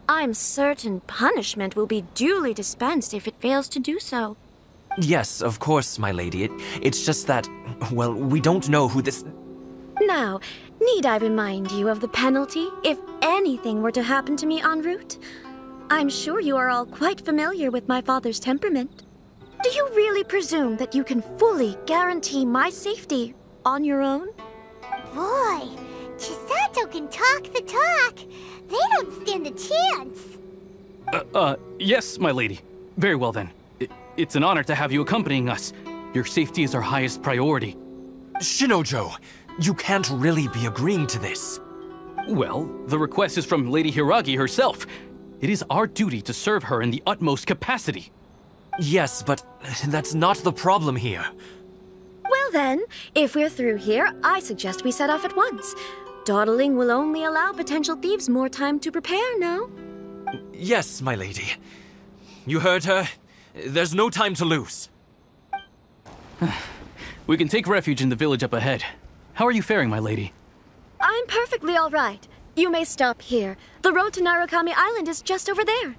I'm certain punishment will be duly dispensed if it fails to do so. Yes, of course, my lady. It's just that, well, we don't know who this... Now, need I remind you of the penalty if anything were to happen to me en route? I'm sure you are all quite familiar with my father's temperament. Do you really presume that you can fully guarantee my safety on your own? Boy, Chisato can talk the talk. They don't stand a chance. Yes, my lady. Very well then. It's an honor to have you accompanying us. Your safety is our highest priority. Shinojo, you can't really be agreeing to this. Well, the request is from Lady Hiragi herself. It is our duty to serve her in the utmost capacity. Yes, but that's not the problem here. Well then, if we're through here, I suggest we set off at once. Dawdling will only allow potential thieves more time to prepare, no? Yes, my lady. You heard her. There's no time to lose. We can take refuge in the village up ahead. How are you faring, my lady? I'm perfectly all right. You may stop here. The road to Narukami Island is just over there.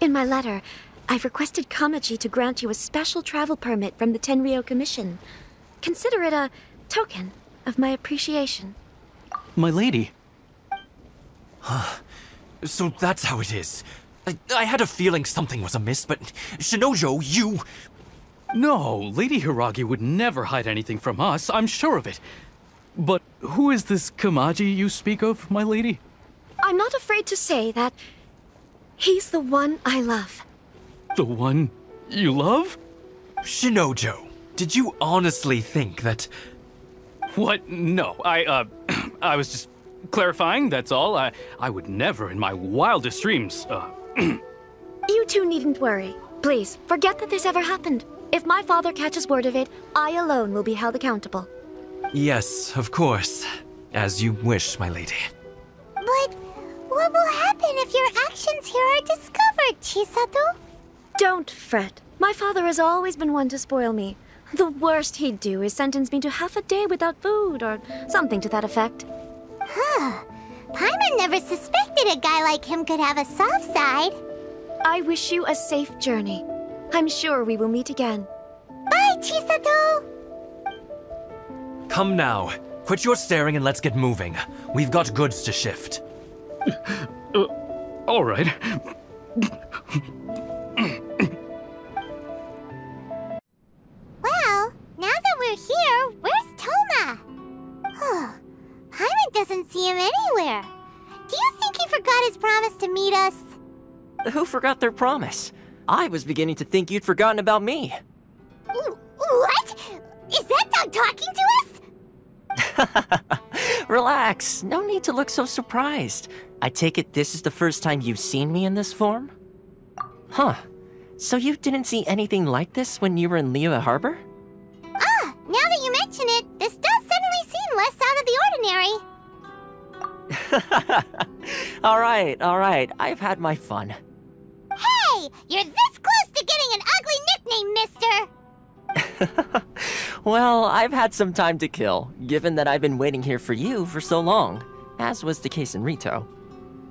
In my letter, I've requested Kamaji to grant you a special travel permit from the Tenryou Commission. Consider it a token of my appreciation. My lady. So that's how it is. I had a feeling something was amiss, but Shinojo, you... No, Lady Hiragi would never hide anything from us, I'm sure of it. But who is this Kamaji you speak of, my lady? I'm not afraid to say that he's the one I love. The one you love? Shinojo, did you honestly think that... What? No, I was just clarifying, that's all. I would never in my wildest dreams, You two needn't worry. Please, forget that this ever happened. If my father catches word of it, I alone will be held accountable. Yes, of course. As you wish, my lady. But what will happen if your actions here are discovered, Chisato? Don't fret. My father has always been one to spoil me. The worst he'd do is sentence me to half a day without food, or something to that effect. Huh. Paimon never suspected a guy like him could have a soft side. I wish you a safe journey. I'm sure we will meet again. Bye, Chisato! Come now. Quit your staring and let's get moving. We've got goods to shift. All right. Well, now that we're here, where's Toma? Paimon doesn't see him anywhere. Do you think he forgot his promise to meet us? Who forgot their promise? I was beginning to think you'd forgotten about me. What? Is that dog talking to us? Relax, no need to look so surprised. I take it this is the first time you've seen me in this form? Huh. So you didn't see anything like this when you were in Liyue Harbor? Ah, now that you mention it, this does suddenly seem less out of the ordinary. Alright, I've had my fun. Hey, you're this close to getting an ugly nickname, mister! Well, I've had some time to kill, given that I've been waiting here for you for so long, as was the case in Rito.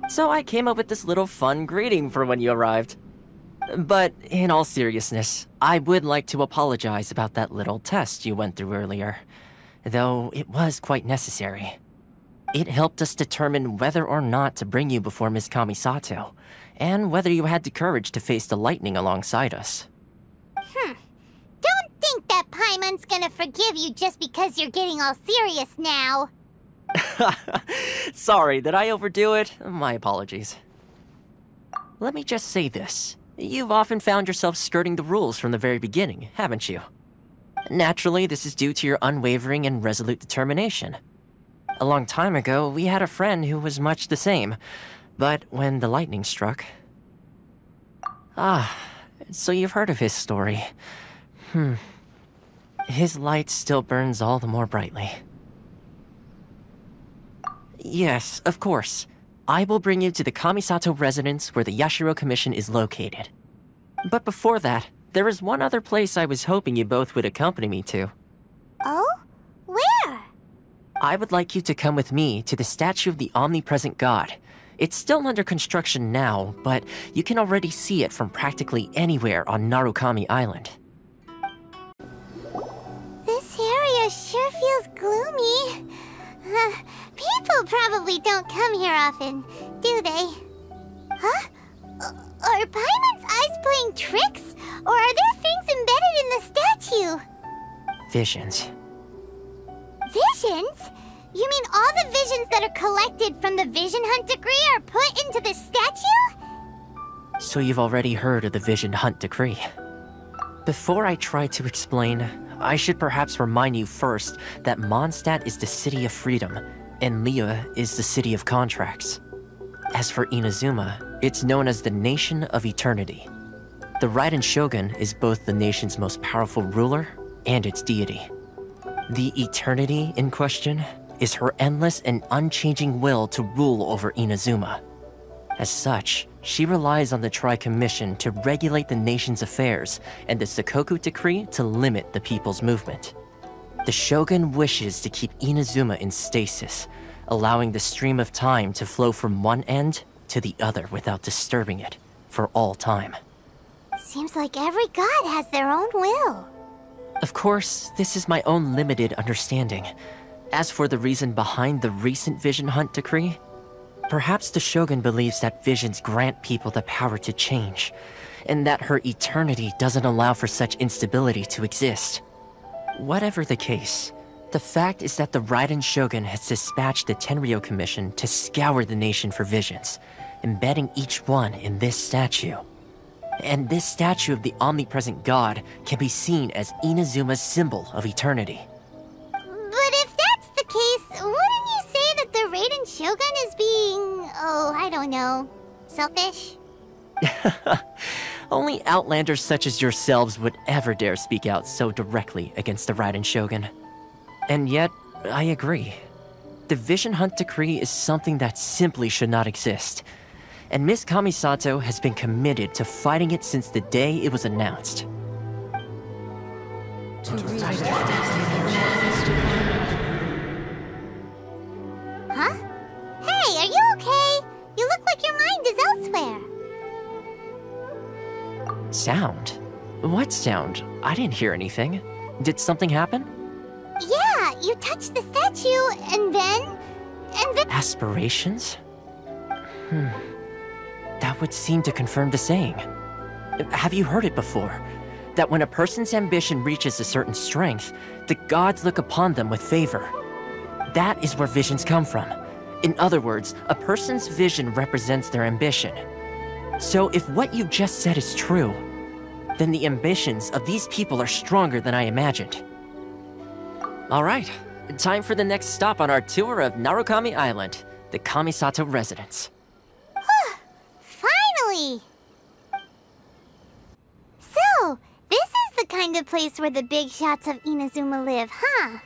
So I came up with this little fun greeting for when you arrived. But in all seriousness, I would like to apologize about that little test you went through earlier, though it was quite necessary. It helped us determine whether or not to bring you before Miss Kamisato, and whether you had the courage to face the lightning alongside us. Don't think that Paimon's gonna forgive you just because you're getting all serious now. Sorry, did I overdo it? My apologies. Let me just say this. You've often found yourself skirting the rules from the very beginning, haven't you? Naturally, this is due to your unwavering and resolute determination. A long time ago, we had a friend who was much the same, but when the lightning struck... so you've heard of his story. His light still burns all the more brightly. Yes, of course. I will bring you to the Kamisato residence where the Yashiro Commission is located. But before that, there is one other place I was hoping you both would accompany me to. Oh? Where? I would like you to come with me to the statue of the omnipresent god. It's still under construction now, but you can already see it from practically anywhere on Narukami Island. This area sure feels gloomy. People probably don't come here often, do they? Huh? Are Paimon's eyes playing tricks? Or are there things embedded in the statue? Visions. Visions? You mean all the visions that are collected from the Vision Hunt decree are put into this statue? So you've already heard of the Vision Hunt decree. Before I try to explain, I should perhaps remind you first that Mondstadt is the city of freedom, and Liyue is the city of contracts. As for Inazuma, it's known as the Nation of Eternity. The Raiden Shogun is both the nation's most powerful ruler and its deity. The Eternity in question is her endless and unchanging will to rule over Inazuma. As such, she relies on the Tri-Commission to regulate the nation's affairs and the Sakoku Decree to limit the people's movement. The Shogun wishes to keep Inazuma in stasis, allowing the stream of time to flow from one end to the other without disturbing it for all time. Seems like every god has their own will. Of course, this is my own limited understanding. As for the reason behind the recent Vision Hunt decree, perhaps the Shogun believes that visions grant people the power to change, and that her eternity doesn't allow for such instability to exist. Whatever the case, the fact is that the Raiden Shogun has dispatched the Tenryo Commission to scour the nation for visions, embedding each one in this statue. And this statue of the omnipresent god can be seen as Inazuma's symbol of eternity. But if that's the case, wouldn't you say that the Raiden Shogun is being, I don't know, selfish? Only outlanders such as yourselves would ever dare speak out so directly against the Raiden Shogun. And yet, I agree. The Vision Hunt decree is something that simply should not exist. And Miss Kamisato has been committed to fighting it since the day it was announced. Huh? Hey, are you okay? You look like your mind is elsewhere. Sound? What sound? I didn't hear anything. Did something happen? Yeah, you touched the statue, and then... Aspirations? That would seem to confirm the saying. Have you heard it before? That when a person's ambition reaches a certain strength, the gods look upon them with favor. That is where visions come from. In other words, a person's vision represents their ambition. So if what you just said is true, then the ambitions of these people are stronger than I imagined. Alright, time for the next stop on our tour of Narukami Island, the Kamisato residence. Finally! So, this is the kind of place where the big shots of Inazuma live, huh?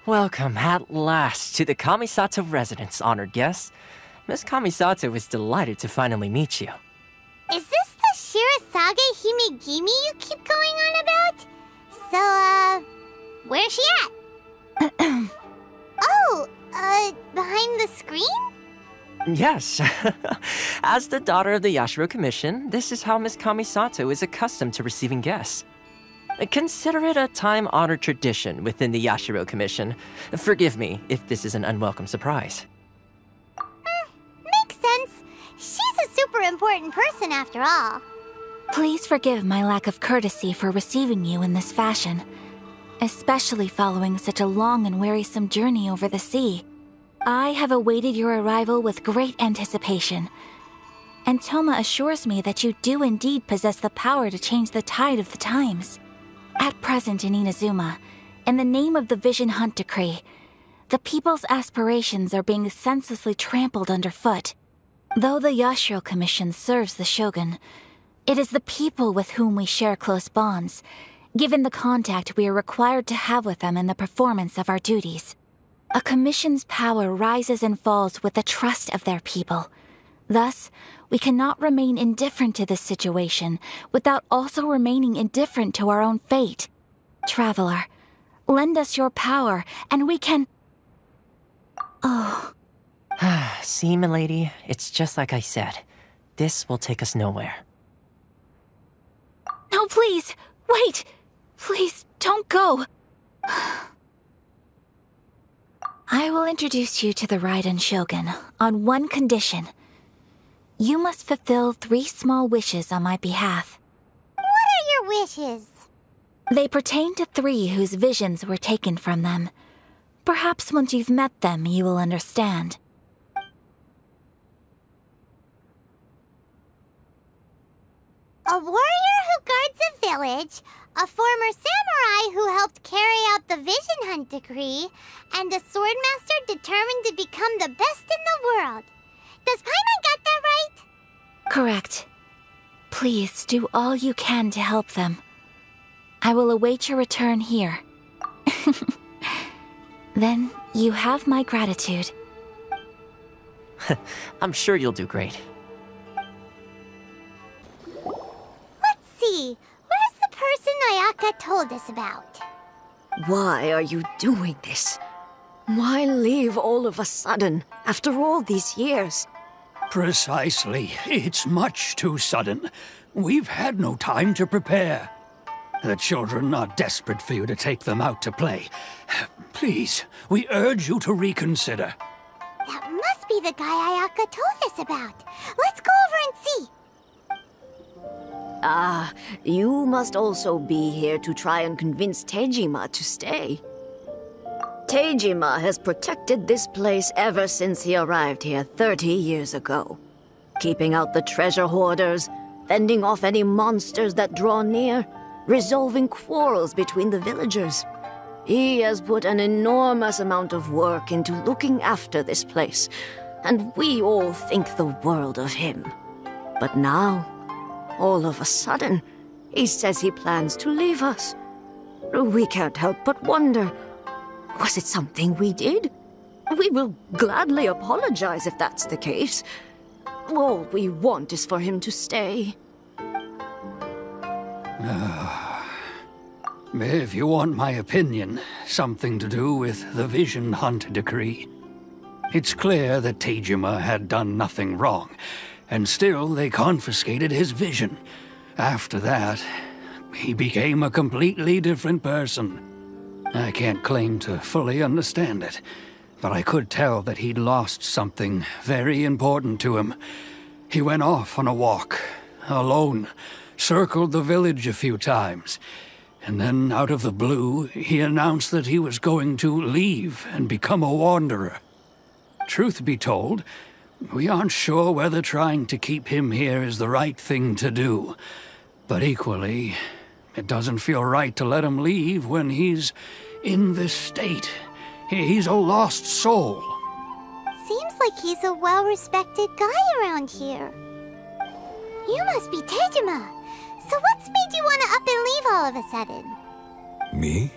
Welcome at last to the Kamisato residence, honored guests. Miss Kamisato is delighted to finally meet you. Is this the Shirazage Himegimi you keep going on about? So, where's she at? Behind the screen? Yes. As the daughter of the Yashiro Commission, this is how Miss Kamisato is accustomed to receiving guests. Consider it a time-honored tradition within the Yashiro Commission. Forgive me if this is an unwelcome surprise. Makes sense. She's a super important person after all. Please forgive my lack of courtesy for receiving you in this fashion, especially following such a long and wearisome journey over the sea. I have awaited your arrival with great anticipation, and Toma assures me that you do indeed possess the power to change the tide of the times. At present in Inazuma, in the name of the Vision Hunt decree, the people's aspirations are being senselessly trampled underfoot. Though the Yashiro Commission serves the Shogun, it is the people with whom we share close bonds, given the contact we are required to have with them in the performance of our duties. A commission's power rises and falls with the trust of their people. Thus, we cannot remain indifferent to this situation without also remaining indifferent to our own fate. Traveler, lend us your power, and we can... Oh. See, milady, it's just like I said. This will take us nowhere. No, please! Wait! Please, don't go! I will introduce you to the Raiden Shogun on one condition. You must fulfill 3 small wishes on my behalf. What are your wishes? They pertain to 3 whose visions were taken from them. Perhaps once you've met them, you will understand. A warrior who guards a village, a former samurai who helped carry out the Vision Hunt decree, and a swordmaster determined to become the best in the world. Does Paimon got that right? Correct. Please do all you can to help them. I will await your return here. Then you have my gratitude. I'm sure you'll do great. Let's see. Where's the person Ayaka told us about? Why are you doing this? Why leave all of a sudden, after all these years? Precisely. It's much too sudden. We've had no time to prepare. The children are desperate for you to take them out to play. Please, we urge you to reconsider. That must be the guy Ayaka told us about. Let's go over and see. Ah, you must also be here to try and convince Tejima to stay. Tejima has protected this place ever since he arrived here 30 years ago. Keeping out the treasure hoarders, fending off any monsters that draw near, resolving quarrels between the villagers. He has put an enormous amount of work into looking after this place, and we all think the world of him. But now, all of a sudden, he says he plans to leave us. We can't help but wonder, was it something we did? We will gladly apologize if that's the case. All we want is for him to stay. If you want my opinion, something to do with the Vision Hunt decree. It's clear that Tejima had done nothing wrong, and still they confiscated his vision. After that, he became a completely different person. I can't claim to fully understand it, but I could tell that he'd lost something very important to him. He went off on a walk, alone, circled the village a few times, and then out of the blue, he announced that he was going to leave and become a wanderer. Truth be told, we aren't sure whether trying to keep him here is the right thing to do, but equally, it doesn't feel right to let him leave when he's in this state. He's a lost soul. Seems like he's a well-respected guy around here. You must be Tejima. So what's made you want to up and leave all of a sudden? Me?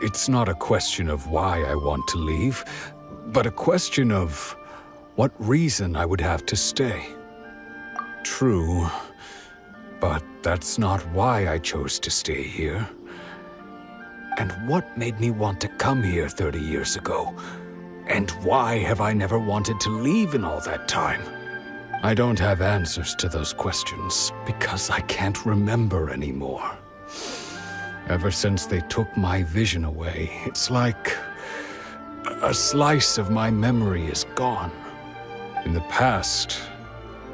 It's not a question of why I want to leave, but a question of what reason I would have to stay. True, but that's not why I chose to stay here. And what made me want to come here 30 years ago? And why have I never wanted to leave in all that time? I don't have answers to those questions because I can't remember anymore. Ever since they took my vision away, it's like a slice of my memory is gone. In the past,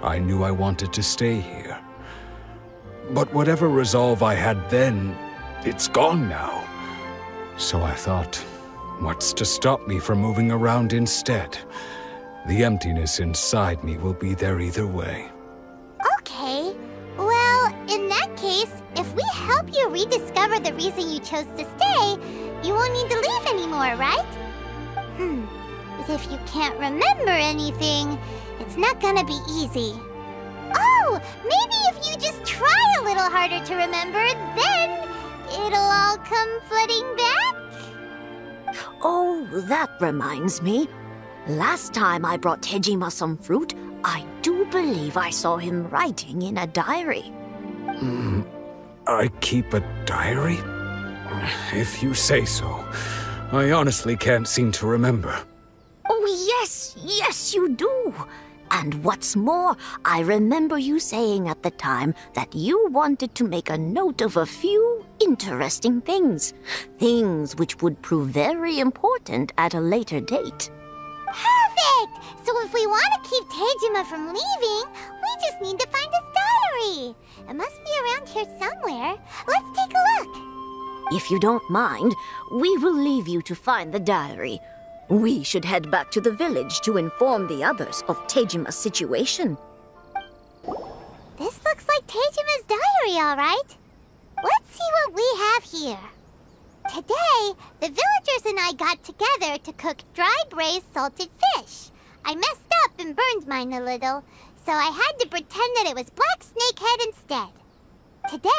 I knew I wanted to stay here. But whatever resolve I had then, it's gone now. So I thought, what's to stop me from moving around instead? The emptiness inside me will be there either way. Okay. Well, in that case, if we help you rediscover the reason you chose to stay, you won't need to leave anymore, right? But if you can't remember anything, it's not gonna be easy. Oh, maybe if you just try a little harder to remember, then it'll all come flooding back? Oh, that reminds me. Last time I brought Tejima some fruit, I do believe I saw him writing in a diary. I keep a diary? If you say so. I honestly can't seem to remember. Oh, yes, you do. And what's more, I remember you saying at the time that you wanted to make a note of a few interesting things. Things which would prove very important at a later date. Perfect! So if we want to keep Tejima from leaving, we just need to find his diary. It must be around here somewhere. Let's take a look. If you don't mind, we will leave you to find the diary. We should head back to the village to inform the others of Tejima's situation. This looks like Tejima's diary, all right. Let's see what we have here. Today, the villagers and I got together to cook dry braised salted fish. I messed up and burned mine a little, so I had to pretend that it was black snakehead instead. Today,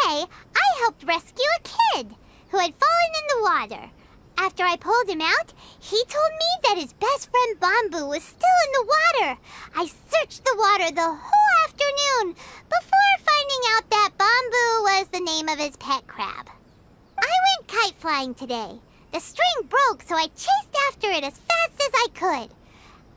I helped rescue a kid who had fallen in the water. After I pulled him out, he told me that his best friend Bamboo was still in the water. I searched the water the whole afternoon before finding out that Bamboo was the name of his pet crab. I went kite flying today. The string broke, so I chased after it as fast as I could.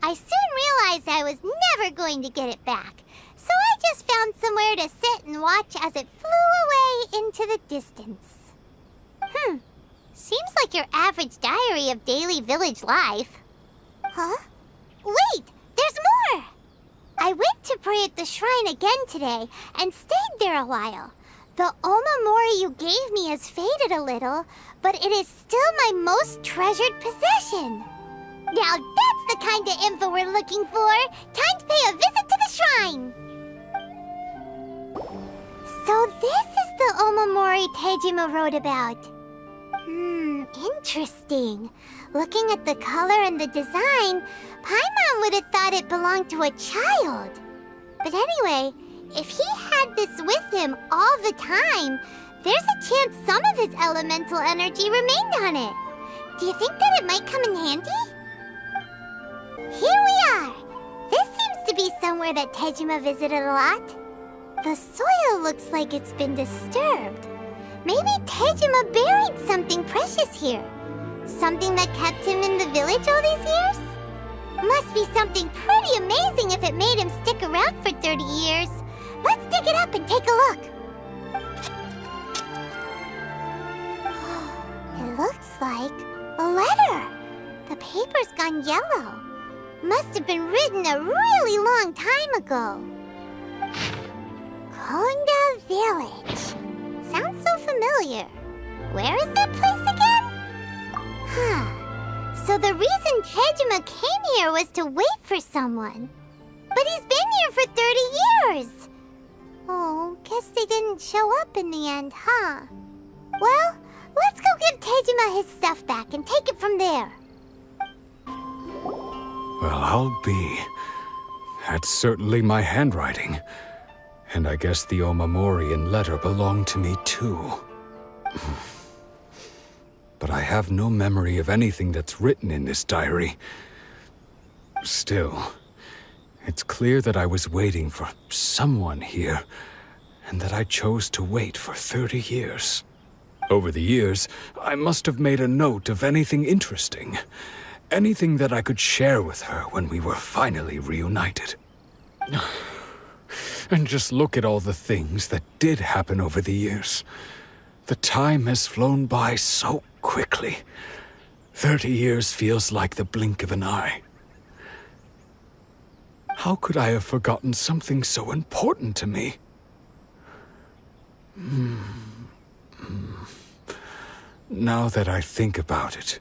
I soon realized I was never going to get it back, so I just found somewhere to sit and watch as it flew away into the distance. Seems like your average diary of daily village life. Huh? Wait! There's more! I went to pray at the shrine again today and stayed there a while. The Omamori you gave me has faded a little, but it is still my most treasured possession. Now that's the kind of info we're looking for. Time to pay a visit to the shrine. So this is the Omamori Tejima wrote about. Interesting. Looking at the color and the design, Paimon would have thought it belonged to a child. But anyway, if he had this with him all the time, there's a chance some of his elemental energy remained on it. Do you think that it might come in handy? Here we are! This seems to be somewhere that Tejima visited a lot. The soil looks like it's been disturbed. Maybe Tejima buried something precious here. Something that kept him in the village all these years? Must be something pretty amazing if it made him stick around for 30 years. Let's dig it up and take a look. It looks like a letter. The paper's gone yellow. Must have been written a really long time ago. Konda Village. Sounds so familiar. Where is that place again? So the reason Tejima came here was to wait for someone. But he's been here for 30 years. Oh, guess they didn't show up in the end, huh? Well, let's go give Tejima his stuff back and take it from there. Well, I'll be. That's certainly my handwriting. And I guess the Omamorian letter belonged to me too. But I have no memory of anything that's written in this diary. Still, it's clear that I was waiting for someone here, and that I chose to wait for 30 years. Over the years, I must have made a note of anything interesting. Anything that I could share with her when we were finally reunited. And just look at all the things that did happen over the years. The time has flown by so quickly. 30 years feels like the blink of an eye. How could I have forgotten something so important to me? Now that I think about it,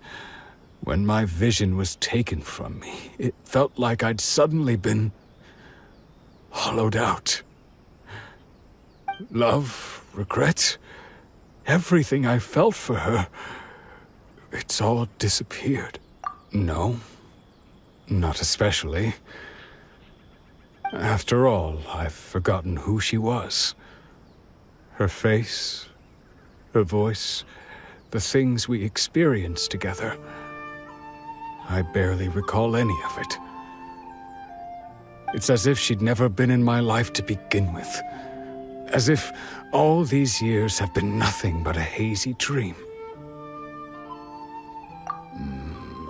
when my vision was taken from me, it felt like I'd suddenly been hollowed out. Love, regret, everything I felt for her, it's all disappeared. No, not especially. After all, I've forgotten who she was. Her face, her voice, the things we experienced together. I barely recall any of it. It's as if she'd never been in my life to begin with. As if all these years have been nothing but a hazy dream.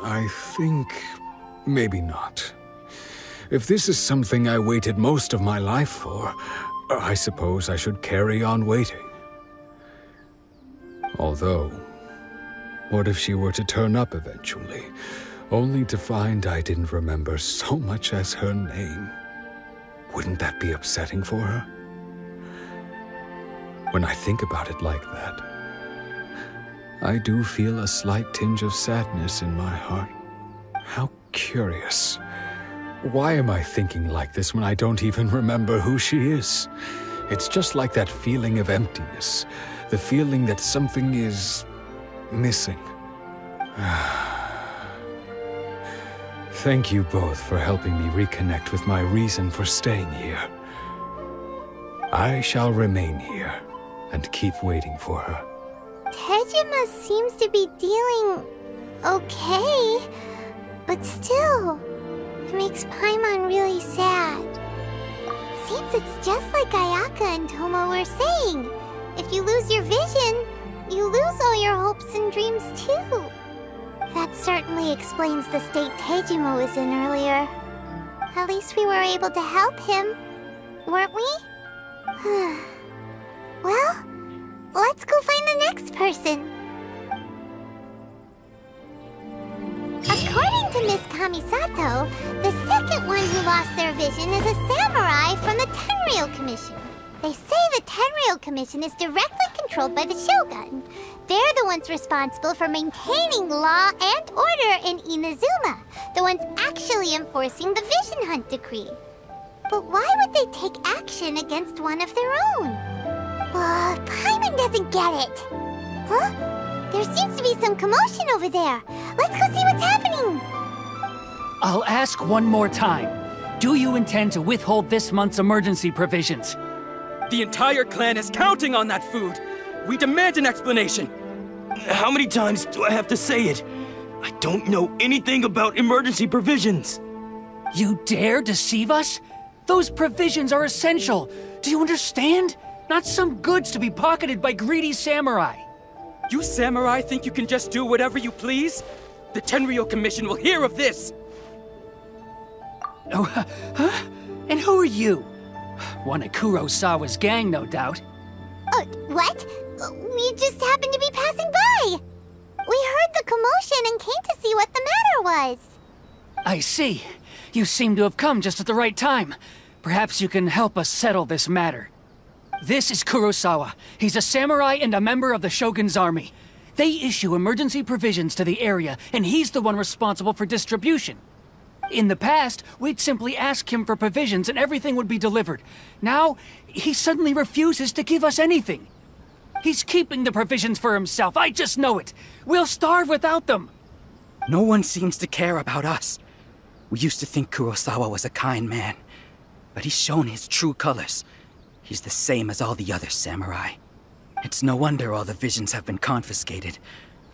I think maybe not. If this is something I waited most of my life for, I suppose I should carry on waiting. Although, what if she were to turn up eventually, only to find I didn't remember so much as her name? Wouldn't that be upsetting for her? When I think about it like that, I do feel a slight tinge of sadness in my heart. How curious. Why am I thinking like this when I don't even remember who she is? It's just like that feeling of emptiness, the feeling that something is missing. Thank you both for helping me reconnect with my reason for staying here. I shall remain here and keep waiting for her. Tejima seems to be dealing okay, but still, it makes Paimon really sad. Seems it's just like Ayaka and Tomo were saying. If you lose your vision, you lose all your hopes and dreams too. That certainly explains the state Tejima was in earlier. At least we were able to help him, weren't we? Well, let's go find the next person. According to Miss Kamisato, the second one who lost their vision is a samurai from the Tenryou Commission. They say the Tenryou Commission is directly controlled by the Shogun. They're the ones responsible for maintaining law and order in Inazuma, the ones actually enforcing the Vision Hunt decree. But why would they take action against one of their own? Paimon doesn't get it. Huh? There seems to be some commotion over there. Let's go see what's happening. I'll ask one more time. Do you intend to withhold this month's emergency provisions? The entire clan is counting on that food. We demand an explanation. How many times do I have to say it? I don't know anything about emergency provisions. You dare deceive us? Those provisions are essential. Do you understand? Not some goods to be pocketed by greedy samurai. You samurai think you can just do whatever you please? The Tenryou Commission will hear of this! Oh, huh? And who are you? One of Kurosawa's gang, no doubt. What? We just happened to be passing by. We heard the commotion and came to see what the matter was. I see. You seem to have come just at the right time. Perhaps you can help us settle this matter. This is Kurosawa. He's a samurai and a member of the Shogun's army. They issue emergency provisions to the area, and he's the one responsible for distribution. In the past, we'd simply ask him for provisions and everything would be delivered. Now, he suddenly refuses to give us anything. He's keeping the provisions for himself, I just know it. We'll starve without them. No one seems to care about us. We used to think Kurosawa was a kind man, but he's shown his true colors. He's the same as all the other samurai. It's no wonder all the visions have been confiscated.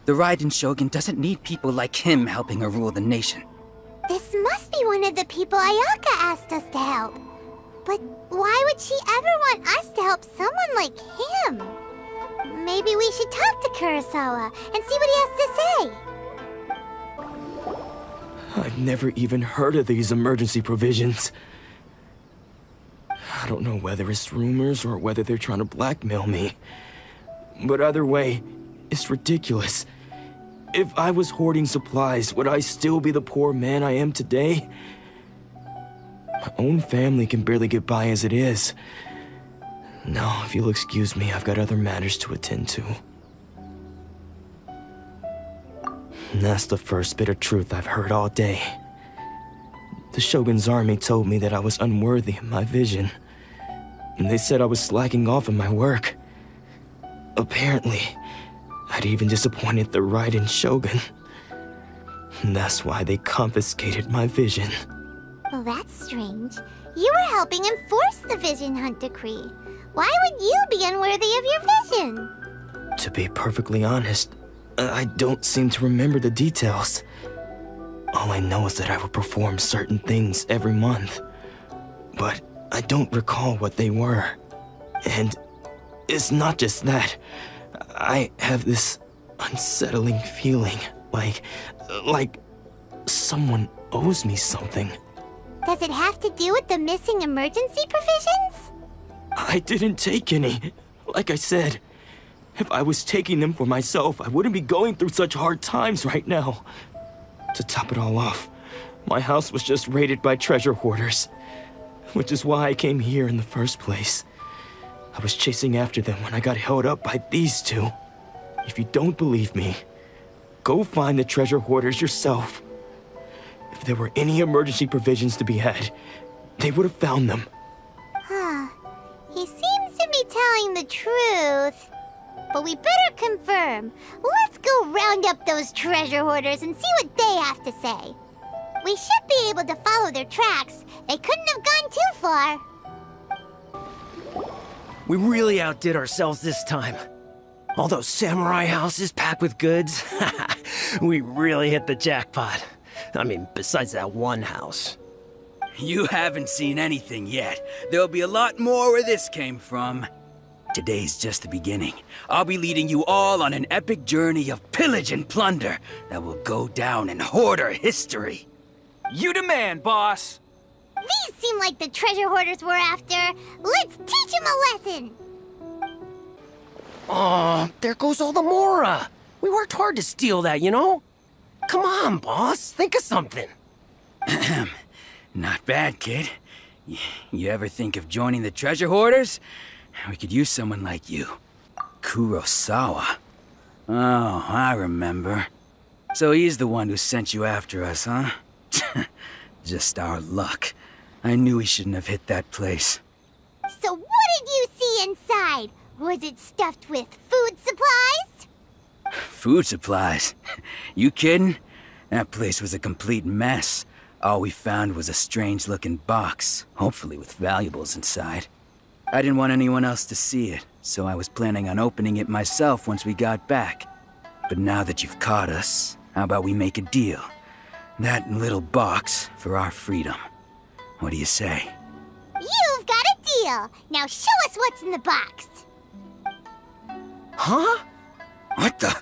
The Raiden Shogun doesn't need people like him helping her rule the nation. This must be one of the people Ayaka asked us to help. But why would she ever want us to help someone like him? Maybe we should talk to Kurosawa and see what he has to say. I've never even heard of these emergency provisions. I don't know whether it's rumors or whether they're trying to blackmail me. But either way, it's ridiculous. If I was hoarding supplies, would I still be the poor man I am today? My own family can barely get by as it is. Now, if you'll excuse me, I've got other matters to attend to. And that's the first bit of truth I've heard all day. The Shogun's army told me that I was unworthy of my vision. And they said I was slacking off in my work. Apparently, I'd even disappointed the Raiden Shogun. And that's why they confiscated my vision. Well, that's strange. You were helping enforce the Vision Hunt decree. Why would you be unworthy of your vision? To be perfectly honest, I don't seem to remember the details. All I know is that I would perform certain things every month. But I don't recall what they were. And it's not just that. I have this unsettling feeling, like someone owes me something. Does it have to do with the missing emergency provisions? I didn't take any. Like I said, if I was taking them for myself, I wouldn't be going through such hard times right now. To top it all off, my house was just raided by treasure hoarders, which is why I came here in the first place. I was chasing after them when I got held up by these two. If you don't believe me, go find the treasure hoarders yourself. If there were any emergency provisions to be had, they would have found them. Huh. He seems to be telling the truth. But we better confirm. Let's go round up those treasure hoarders and see what they have to say. We should be able to follow their tracks. They couldn't have gone too far. We really outdid ourselves this time. All those samurai houses packed with goods. We really hit the jackpot. I mean, besides that one house. You haven't seen anything yet. There'll be a lot more where this came from. Today's just the beginning. I'll be leading you all on an epic journey of pillage and plunder that will go down in hoarder history. You demand, boss! These seem like the treasure hoarders we're after. Let's teach them a lesson! Oh, there goes all the Mora. We worked hard to steal that, you know? Come on, boss. Think of something. Not bad, kid. You ever think of joining the treasure hoarders? We could use someone like you. Kurosawa. Oh, I remember. So he's the one who sent you after us, huh? Just our luck. I knew he shouldn't have hit that place. So what did you see inside? Was it stuffed with food supplies? Food supplies? You kidding? That place was a complete mess. All we found was a strange-looking box, hopefully with valuables inside. I didn't want anyone else to see it, so I was planning on opening it myself once we got back. But now that you've caught us, how about we make a deal? That little box for our freedom. What do you say? You've got a deal. Now show us what's in the box. Huh? What the?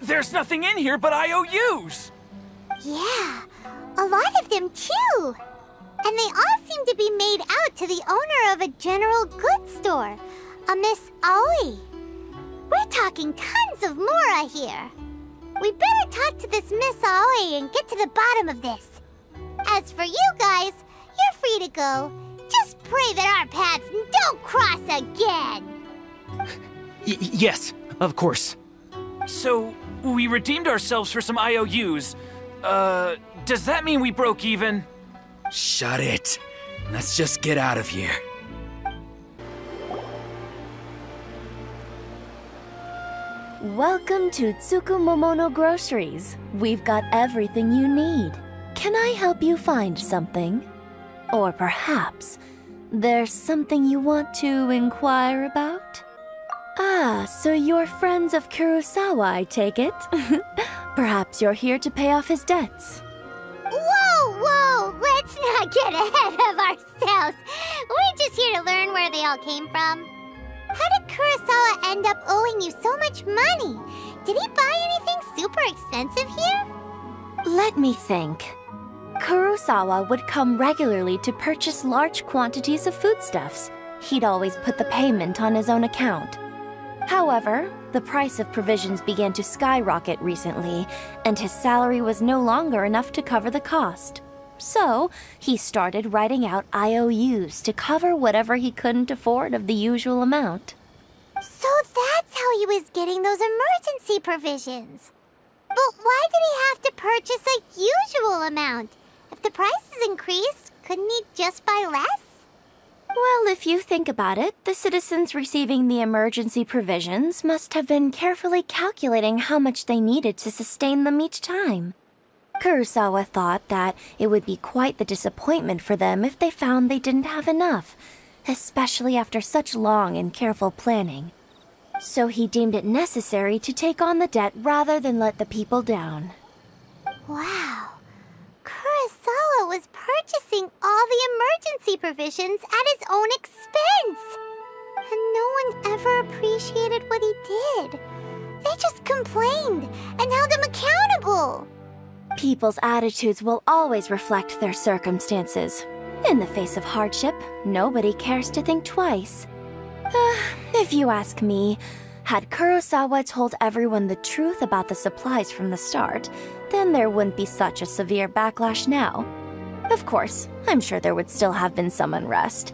There's nothing in here but IOUs! Yeah, a lot of them too. And they all seem to be made out to the owner of a general goods store, a Miss Aoi. We're talking tons of Mora here. We better talk to this Miss Aoi and get to the bottom of this. As for you guys, you're free to go. Just pray that our paths don't cross again. Yes, of course. So, we redeemed ourselves for some IOUs. Does that mean we broke even? Shut it. Let's just get out of here. Welcome to Tsukumomono Groceries. We've got everything you need. Can I help you find something? Or perhaps there's something you want to inquire about? Ah, so you're friends of Kurosawa, I take it? Perhaps you're here to pay off his debts. Whoa! Let's not get ahead of ourselves. We're just here to learn where they all came from. How did Kurosawa end up owing you so much money? Did he buy anything super expensive here? Let me think. Kurosawa would come regularly to purchase large quantities of foodstuffs. He'd always put the payment on his own account. However, the price of provisions began to skyrocket recently, and his salary was no longer enough to cover the cost. So, he started writing out IOUs to cover whatever he couldn't afford of the usual amount. So that's how he was getting those emergency provisions. But why did he have to purchase a usual amount? If the price is increased, couldn't he just buy less? Well, if you think about it, the citizens receiving the emergency provisions must have been carefully calculating how much they needed to sustain them each time. Kurosawa thought that it would be quite the disappointment for them if they found they didn't have enough, especially after such long and careful planning. So he deemed it necessary to take on the debt rather than let the people down. Wow. Kurosawa was purchasing all the emergency provisions at his own expense. And no one ever appreciated what he did. They just complained and held him accountable. People's attitudes will always reflect their circumstances. In the face of hardship, nobody cares to think twice. If you ask me, had Kurosawa told everyone the truth about the supplies from the start, then there wouldn't be such a severe backlash now. Of course, I'm sure there would still have been some unrest.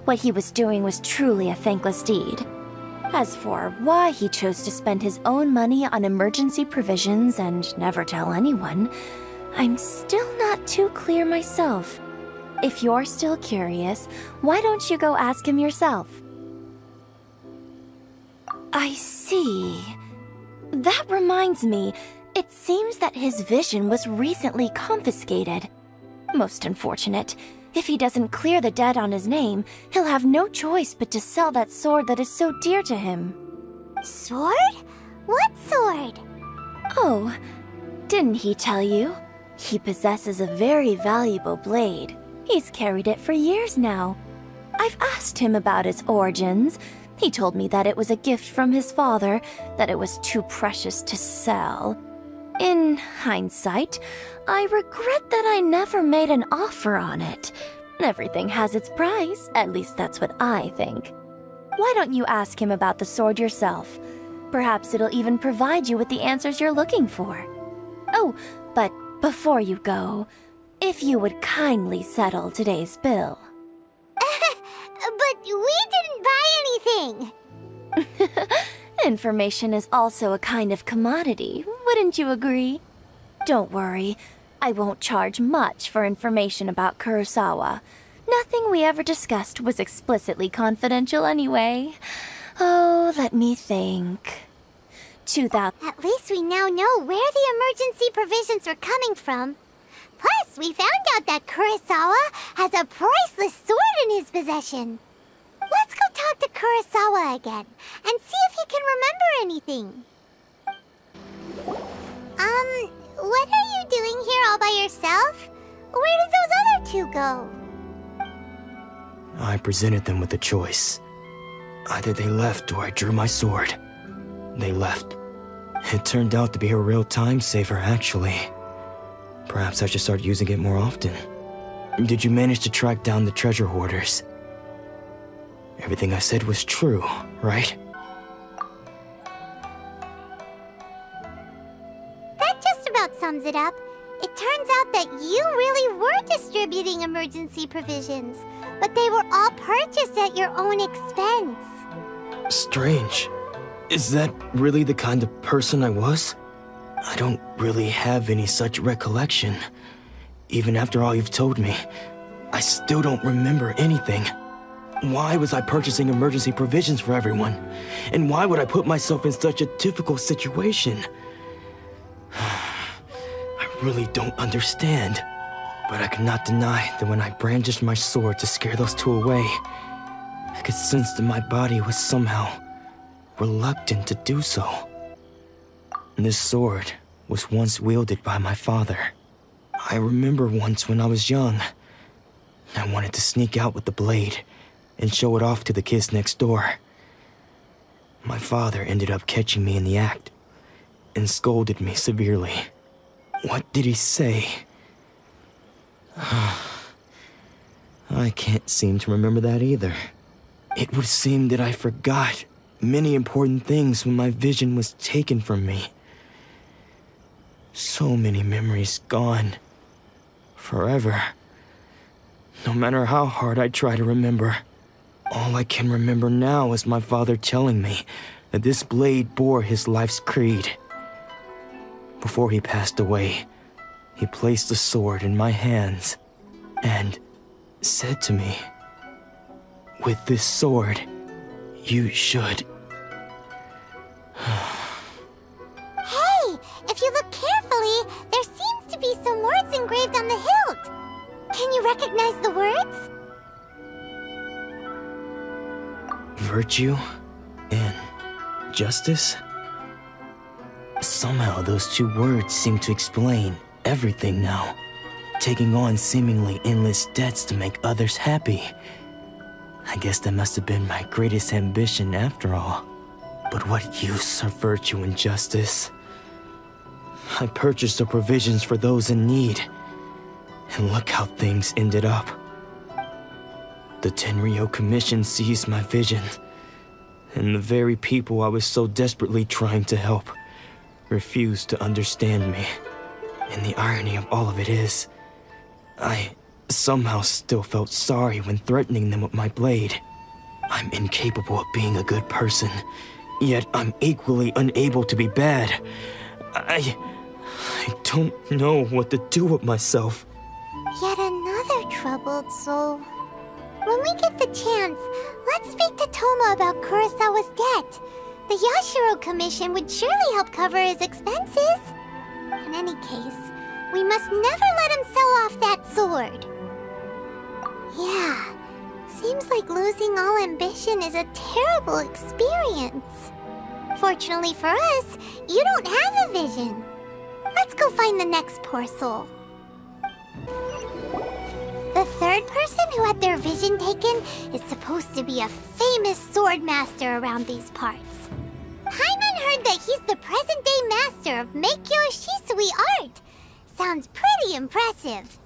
What he was doing was truly a thankless deed. As for why he chose to spend his own money on emergency provisions and never tell anyone, I'm still not too clear myself. If you're still curious, why don't you go ask him yourself? I see. That reminds me, it seems that his vision was recently confiscated. Most unfortunate. If he doesn't clear the debt on his name, he'll have no choice but to sell that sword that is so dear to him. Sword? What sword? Oh, didn't he tell you? He possesses a very valuable blade. He's carried it for years now. I've asked him about its origins. He told me that it was a gift from his father, that it was too precious to sell. In hindsight, I regret that I never made an offer on it. Everything has its price, at least that's what I think. Why don't you ask him about the sword yourself? Perhaps it'll even provide you with the answers you're looking for. Oh, but before you go, if you would kindly settle today's bill. But we didn't buy anything! Information is also a kind of commodity, wouldn't you agree? Don't worry, I won't charge much for information about Kurosawa. Nothing we ever discussed was explicitly confidential anyway. Oh, let me think. At least we now know where the emergency provisions were coming from. Plus, we found out that Kurosawa has a priceless sword in his possession. Let's go talk to Kurosawa again and see if he can remember anything. What are you doing here all by yourself? Where did those other two go? I presented them with a choice. Either they left or I drew my sword. They left. It turned out to be a real time saver, actually. Perhaps I should start using it more often. Did you manage to track down the treasure hoarders? Everything I said was true, right? That just about sums it up. It turns out that you really were distributing emergency provisions, but they were all purchased at your own expense. Strange. Is that really the kind of person I was? I don't really have any such recollection. Even after all you've told me, I still don't remember anything. Why was I purchasing emergency provisions for everyone? And why would I put myself in such a difficult situation? I really don't understand. But I cannot deny that when I brandished my sword to scare those two away, I could sense that my body was somehow reluctant to do so. This sword was once wielded by my father. I remember once when I was young, I wanted to sneak out with the blade and show it off to the kids next door. My father ended up catching me in the act and scolded me severely. What did he say? I can't seem to remember that either. It would seem that I forgot many important things when my vision was taken from me. So many memories gone. Forever. No matter how hard I try to remember, all I can remember now is my father telling me that this blade bore his life's creed. Before he passed away, he placed the sword in my hands and said to me, "With this sword, you should..." Hey! If you look carefully, there seems to be some words engraved on the hilt. Can you recognize the words? Virtue and justice? Somehow those two words seem to explain everything now. Taking on seemingly endless debts to make others happy. I guess that must have been my greatest ambition after all. But what use are virtue and justice? I purchased the provisions for those in need. And look how things ended up. The Tenryou Commission seized my vision. And the very people I was so desperately trying to help refused to understand me. And the irony of all of it is, I somehow still felt sorry when threatening them with my blade. I'm incapable of being a good person, yet I'm equally unable to be bad. I don't know what to do with myself. Yet another troubled soul. When we get the chance, let's speak to Toma about Kurosawa's debt. The Yashiro Commission would surely help cover his expenses. In any case, we must never let him sell off that sword. Yeah, seems like losing all ambition is a terrible experience. Fortunately for us, you don't have a vision. Let's go find the next poor soul. The third person who had their vision taken is supposed to be a famous sword master around these parts. Paimon heard that he's the present-day master of Meikyo Shisui art. Sounds pretty impressive.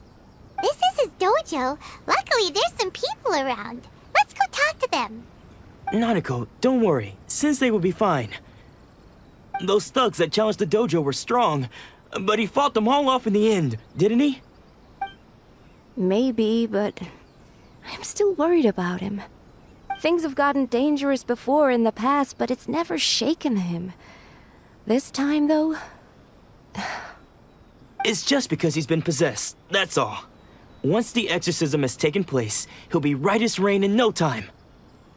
This is his dojo. Luckily, there's some people around. Let's go talk to them. Nanako, don't worry. Sensei will be fine. Those thugs that challenged the dojo were strong, but he fought them all off in the end, didn't he? Maybe, but I'm still worried about him. Things have gotten dangerous before in the past, but it's never shaken him. This time, though... It's just because he's been possessed, that's all. Once the exorcism has taken place, he'll be right as rain in no time.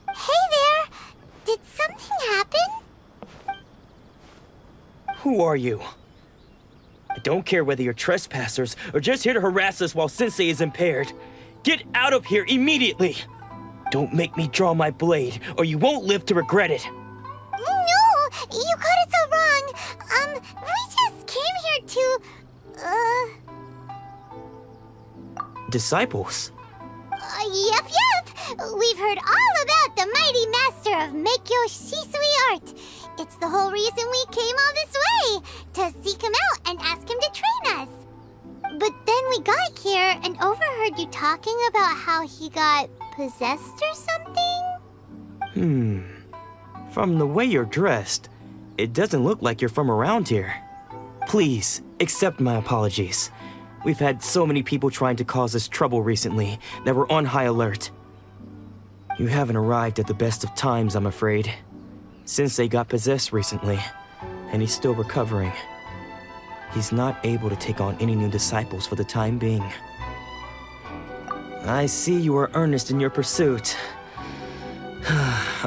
Hey there! Did something happen? Who are you? I don't care whether you're trespassers or just here to harass us while Sensei is impaired. Get out of here immediately! Don't make me draw my blade, or you won't live to regret it. No! You got it so wrong! We just came here to... Disciples? Yep. We've heard all about the mighty master of Meikyo Shisui art. It's the whole reason we came all this way, to seek him out and ask him to train us. But then we got here and overheard you talking about how he got possessed or something? From the way you're dressed, it doesn't look like you're from around here. Please, accept my apologies. We've had so many people trying to cause us trouble recently that we're on high alert. You haven't arrived at the best of times, I'm afraid. Sensei got possessed recently, and he's still recovering. He's not able to take on any new disciples for the time being. I see you are earnest in your pursuit.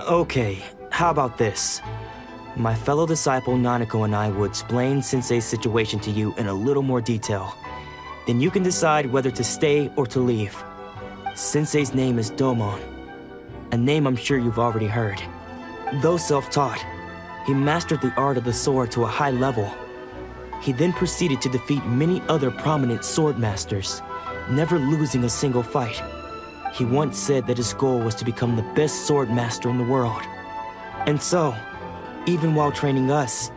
Okay, how about this? My fellow disciple Nanako and I will explain Sensei's situation to you in a little more detail. Then you can decide whether to stay or to leave. Sensei's name is Domon, a name I'm sure you've already heard. Though self-taught, he mastered the art of the sword to a high level. He then proceeded to defeat many other prominent sword masters, never losing a single fight. He once said that his goal was to become the best sword master in the world. And so, even while training us,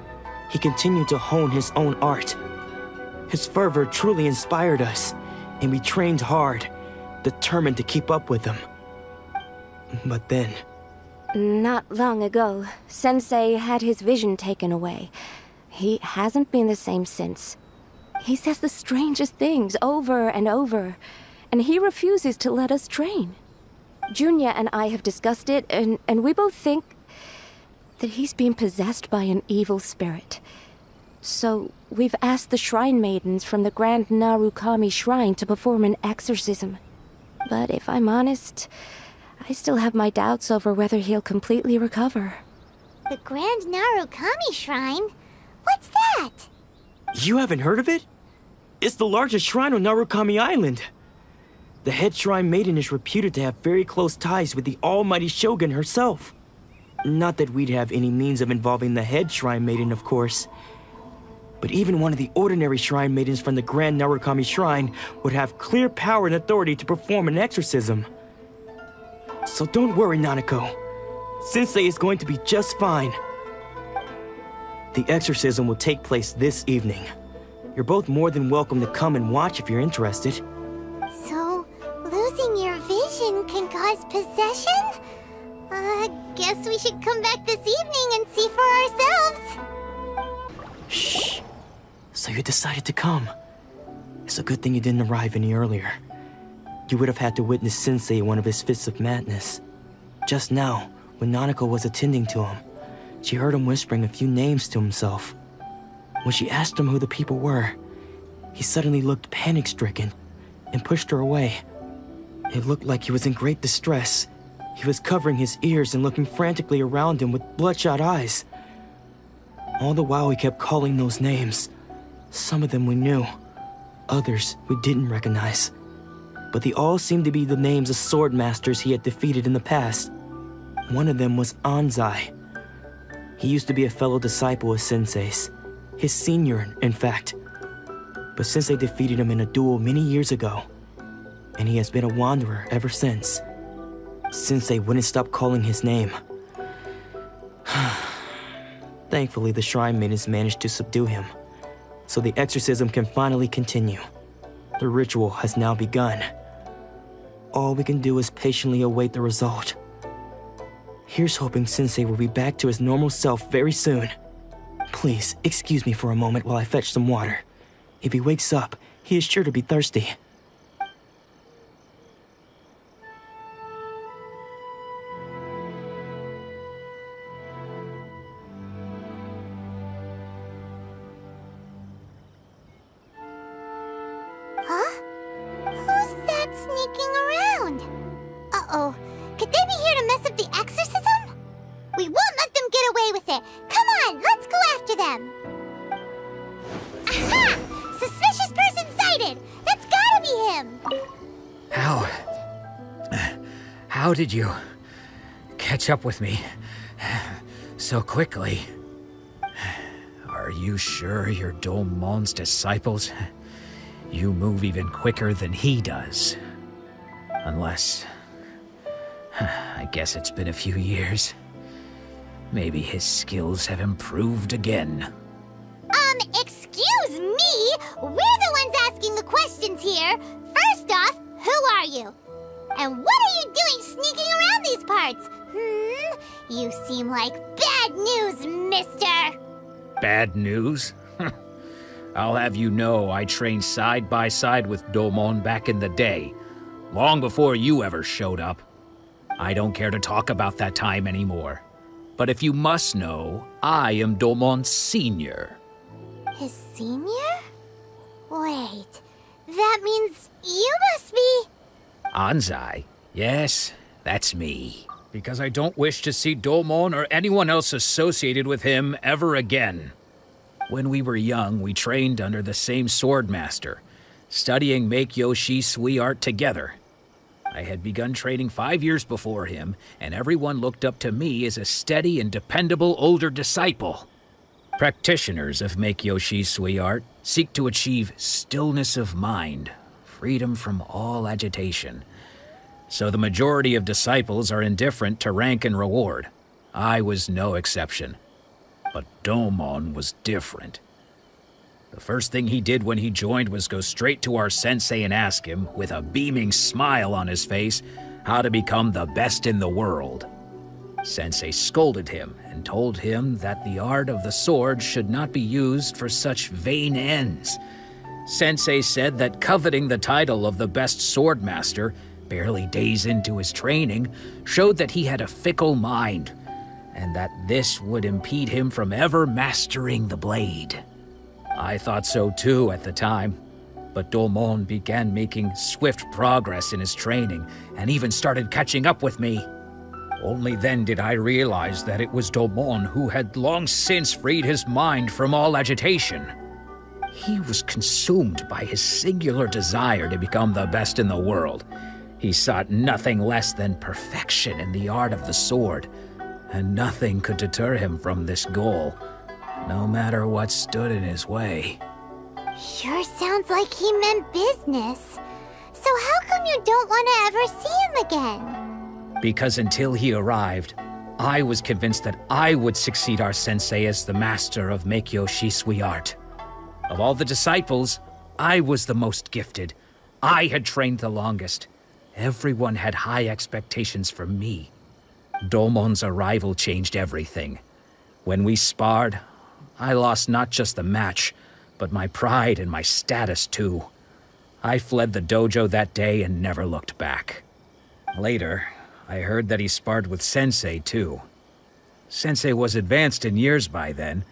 he continued to hone his own art. His fervor truly inspired us, and we trained hard, determined to keep up with him. But then... Not long ago, Sensei had his vision taken away. He hasn't been the same since. He says the strangest things over and over, and he refuses to let us train. Junya and I have discussed it, and we both think that he's been possessed by an evil spirit. So we've asked the shrine maidens from the Grand Narukami Shrine to perform an exorcism. But if I'm honest, I still have my doubts over whether he'll completely recover. The Grand Narukami Shrine? What's that? You haven't heard of it? It's the largest shrine on Narukami Island. The head shrine maiden is reputed to have very close ties with the almighty Shogun herself. Not that we'd have any means of involving the head shrine maiden, of course. But even one of the ordinary shrine maidens from the Grand Narukami Shrine would have clear power and authority to perform an exorcism. So don't worry, Nanako. Sensei is going to be just fine. The exorcism will take place this evening. You're both more than welcome to come and watch if you're interested. So, losing your vision can cause possession? Guess we should come back this evening and see for ourselves. Shh. So you decided to come. It's a good thing you didn't arrive any earlier. You would have had to witness Sensei in one of his fits of madness. Just now, when Nanako was attending to him, she heard him whispering a few names to himself. When she asked him who the people were, he suddenly looked panic-stricken and pushed her away. It looked like he was in great distress. He was covering his ears and looking frantically around him with bloodshot eyes. All the while he kept calling those names. Some of them we knew, others we didn't recognize. But they all seemed to be the names of sword masters he had defeated in the past. One of them was Anzai. He used to be a fellow disciple of Sensei's, his senior, in fact. But Sensei defeated him in a duel many years ago, and he has been a wanderer ever since. Sensei wouldn't stop calling his name. Thankfully, the shrine maidens managed to subdue him, so the exorcism can finally continue. The ritual has now begun. All we can do is patiently await the result. Here's hoping Sensei will be back to his normal self very soon. Please, excuse me for a moment while I fetch some water. If he wakes up, he is sure to be thirsty. Huh? Who's that sneaking around? Uh-oh. Could they be here to mess up the exorcism? We won't let them get away with it. Come on, let's go after them. Aha! Suspicious person sighted! That's gotta be him! How did you catch up with me so quickly? Are you sure you're Domon's disciples? You move even quicker than he does. Unless... I guess it's been a few years. Maybe his skills have improved again. Excuse me? We're the ones asking the questions here. First off, who are you? And what are you doing sneaking around these parts? You seem like bad news, mister. Bad news? I'll have you know I trained side by side with Domon back in the day, long before you ever showed up. I don't care to talk about that time anymore. But if you must know, I am Domon's senior. His senior? Wait, that means you must be... Anzai? Yes, that's me. Because I don't wish to see Domon or anyone else associated with him ever again. When we were young, we trained under the same swordmaster, studying Meikyo Shisui art together. I had begun training 5 years before him, and everyone looked up to me as a steady and dependable older disciple. Practitioners of Meikyo Shisui art seek to achieve stillness of mind, freedom from all agitation. So the majority of disciples are indifferent to rank and reward. I was no exception. But Domon was different. The first thing he did when he joined was go straight to our sensei and ask him, with a beaming smile on his face, how to become the best in the world. Sensei scolded him and told him that the art of the sword should not be used for such vain ends. Sensei said that coveting the title of the best swordmaster, barely days into his training, showed that he had a fickle mind, and that this would impede him from ever mastering the blade. I thought so too at the time, but Domon began making swift progress in his training and even started catching up with me. Only then did I realize that it was Domon who had long since freed his mind from all agitation. He was consumed by his singular desire to become the best in the world. He sought nothing less than perfection in the art of the sword, and nothing could deter him from this goal, no matter what stood in his way. Sure sounds like he meant business. So how come you don't want to ever see him again? Because until he arrived, I was convinced that I would succeed our sensei as the master of Meikyo Shisui art. Of all the disciples, I was the most gifted. I had trained the longest. Everyone had high expectations for me. Domon's arrival changed everything. When we sparred, I lost not just the match, but my pride and my status too. I fled the dojo that day and never looked back. Later, I heard that he sparred with Sensei too. Sensei was advanced in years by then,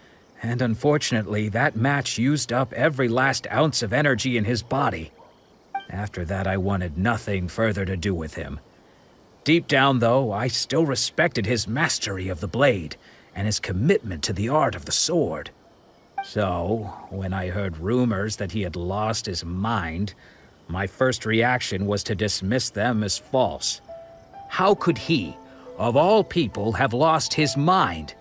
and unfortunately that match used up every last ounce of energy in his body. After that, I wanted nothing further to do with him. Deep down, though, I still respected his mastery of the blade and his commitment to the art of the sword. So, when I heard rumors that he had lost his mind, my first reaction was to dismiss them as false. How could he, of all people, have lost his mind?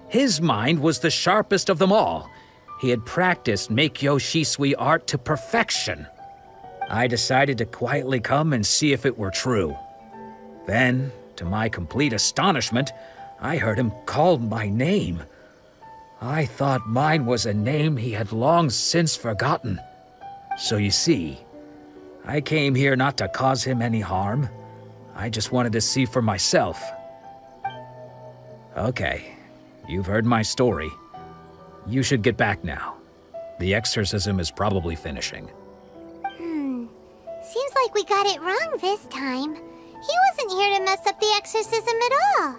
His mind was the sharpest of them all. He had practiced Meikyo Shisui art to perfection. I decided to quietly come and see if it were true. Then, to my complete astonishment, I heard him call my name. I thought mine was a name he had long since forgotten. So you see, I came here not to cause him any harm. I just wanted to see for myself. Okay, you've heard my story. You should get back now. The exorcism is probably finishing. Seems like we got it wrong this time. He wasn't here to mess up the exorcism at all.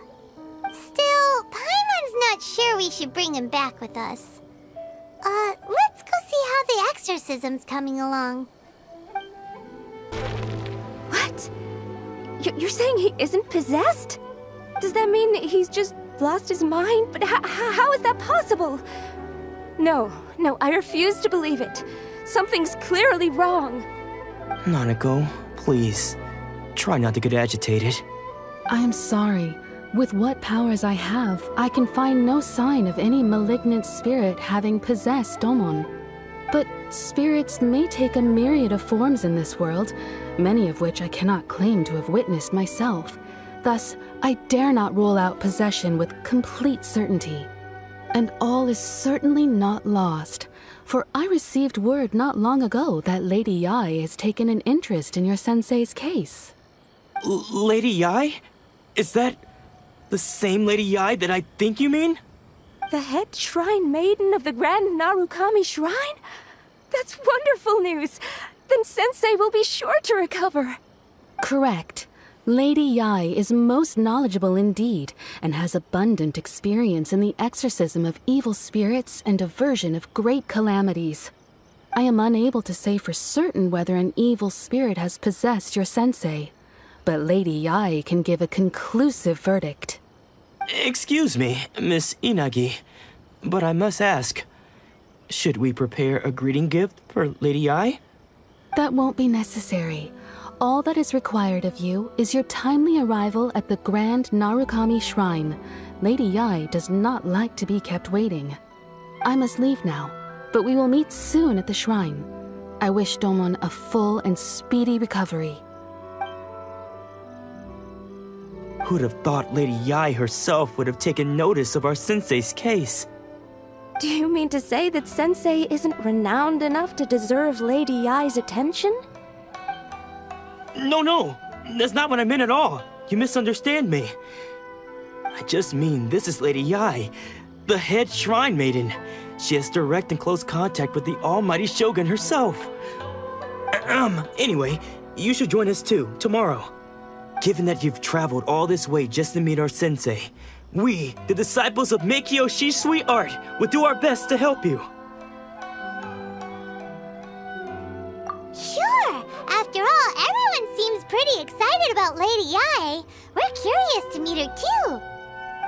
Still, Paimon's not sure we should bring him back with us. Let's go see how the exorcism's coming along. What? You're saying he isn't possessed? Does that mean he's just lost his mind? But how is that possible? No, I refuse to believe it. Something's clearly wrong. Nanako, please. Try not to get agitated. I am sorry. With what powers I have, I can find no sign of any malignant spirit having possessed Domon. But spirits may take a myriad of forms in this world, many of which I cannot claim to have witnessed myself. Thus, I dare not rule out possession with complete certainty. And all is certainly not lost, for I received word not long ago that Lady Yae has taken an interest in your sensei's case. Lady Yae? Is that the same Lady Yae that I think you mean? The head shrine maiden of the Grand Narukami Shrine? That's wonderful news! Then Sensei will be sure to recover. Correct. Lady Yae is most knowledgeable indeed, and has abundant experience in the exorcism of evil spirits and aversion of great calamities. I am unable to say for certain whether an evil spirit has possessed your sensei, but Lady Yae can give a conclusive verdict. Excuse me, Miss Inagi, but I must ask, should we prepare a greeting gift for Lady Yae? That won't be necessary. All that is required of you is your timely arrival at the Grand Narukami Shrine. Lady Yae does not like to be kept waiting. I must leave now, but we will meet soon at the shrine. I wish Domon a full and speedy recovery. Who'd have thought Lady Yae herself would have taken notice of our sensei's case? Do you mean to say that Sensei isn't renowned enough to deserve Lady Yae's attention? No, that's not what I meant at all. You misunderstand me. I just mean this is Lady Yae, the head shrine maiden. She has direct and close contact with the almighty Shogun herself. Anyway, you should join us too, tomorrow. Given that you've traveled all this way just to meet our sensei, we, the disciples of Meikyo Shisui Art, will do our best to help you. Sure! After all, everyone seems pretty excited about Lady Yae. We're curious to meet her too.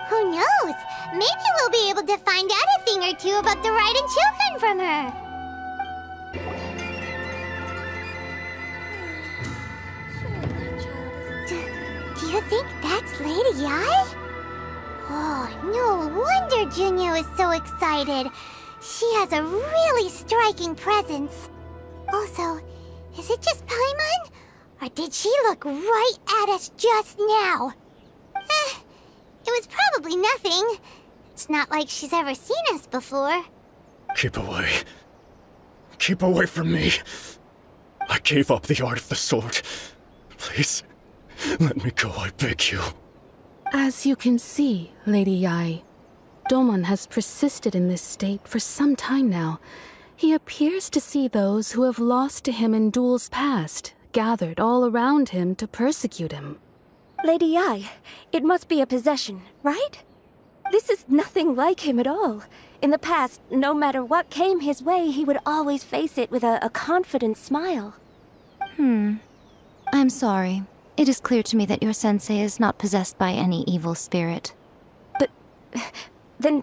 Who knows? Maybe we'll be able to find out a thing or two about the Raiden children from her. Do you think that's Lady Yae? Oh, no wonder Junya is so excited. She has a really striking presence. Also, is it just Paimon? Or did she look right at us just now? It was probably nothing. It's not like she's ever seen us before. Keep away. Keep away from me. I gave up the art of the sword. Please, let me go, I beg you. As you can see, Lady Yae, Domon has persisted in this state for some time now. He appears to see those who have lost to him in duels past, gathered all around him to persecute him. Lady Yae, it must be a possession, right? This is nothing like him at all. In the past, no matter what came his way, he would always face it with a confident smile. I'm sorry. It is clear to me that your sensei is not possessed by any evil spirit. But then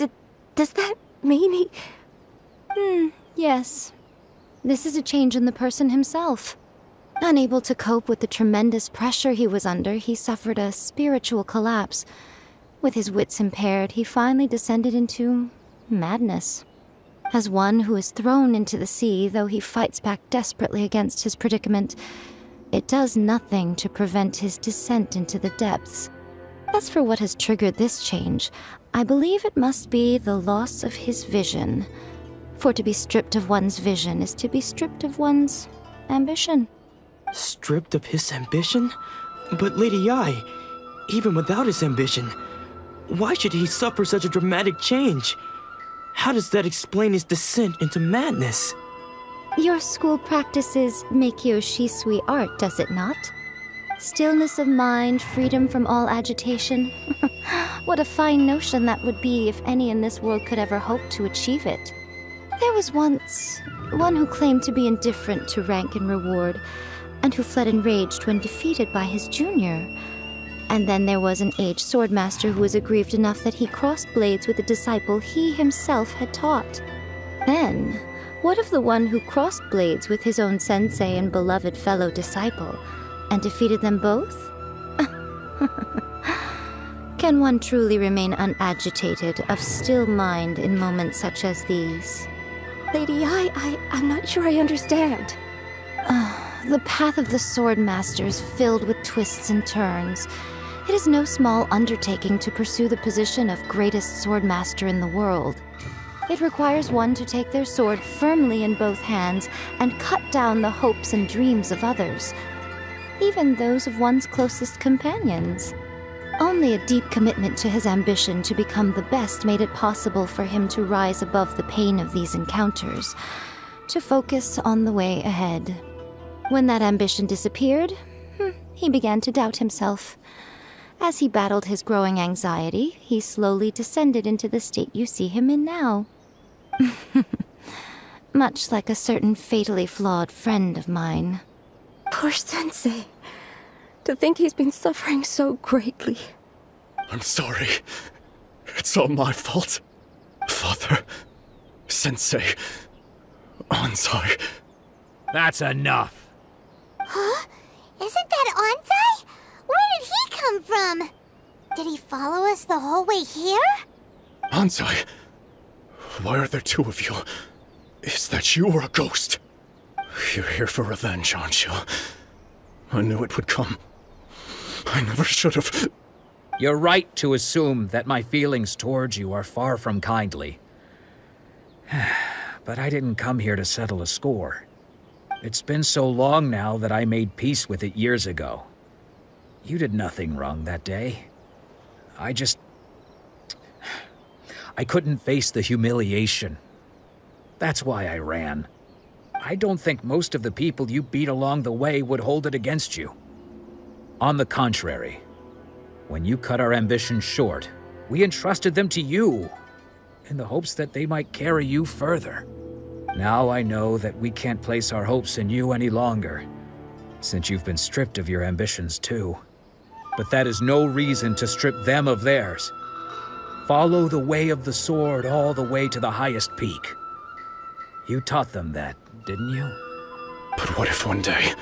does that mean he... Yes. This is a change in the person himself. Unable to cope with the tremendous pressure he was under, he suffered a spiritual collapse. With his wits impaired, he finally descended into madness. As one who is thrown into the sea, though he fights back desperately against his predicament, it does nothing to prevent his descent into the depths. As for what has triggered this change, I believe it must be the loss of his vision. For to be stripped of one's vision is to be stripped of one's ambition. Stripped of his ambition? But Lady Yae, even without his ambition, Why should he suffer such a dramatic change? How does that explain his descent into madness? Your school practices Meikyo Shisui art, does it not? Stillness of mind, freedom from all agitation. What a fine notion that would be if any in this world could ever hope to achieve it. There was once one who claimed to be indifferent to rank and reward, and who fled enraged when defeated by his junior. And then there was an aged swordmaster who was aggrieved enough that he crossed blades with a disciple he himself had taught. Then, what of the one who crossed blades with his own sensei and beloved fellow disciple, and defeated them both? Can one truly remain unagitated, of still mind in moments such as these? Lady, I'm not sure I understand. The path of the Swordmaster is filled with twists and turns. It is no small undertaking to pursue the position of greatest Swordmaster in the world. It requires one to take their sword firmly in both hands and cut down the hopes and dreams of others, even those of one's closest companions. Only a deep commitment to his ambition to become the best made it possible for him to rise above the pain of these encounters, to focus on the way ahead. When that ambition disappeared, he began to doubt himself. As he battled his growing anxiety, he slowly descended into the state you see him in now. Much like a certain fatally flawed friend of mine. Poor Sensei. To think he's been suffering so greatly. I'm sorry. It's all my fault. Father, Sensei, Anzai. That's enough. Huh? Isn't that Anzai? Where did he come from? Did he follow us the whole way here? Anzai, why are there two of you? Is that you or a ghost? You're here for revenge, aren't you? I knew it would come. I never should have. You're right to assume that my feelings towards you are far from kindly. But I didn't come here to settle a score. It's been so long now that I made peace with it years ago. You did nothing wrong that day. I couldn't face the humiliation. That's why I ran. I don't think most of the people you beat along the way would hold it against you. On the contrary, when you cut our ambitions short, we entrusted them to you, in the hopes that they might carry you further. Now I know that we can't place our hopes in you any longer, since you've been stripped of your ambitions too. But that is no reason to strip them of theirs. Follow the way of the sword all the way to the highest peak. You taught them that, didn't you? But what if one day,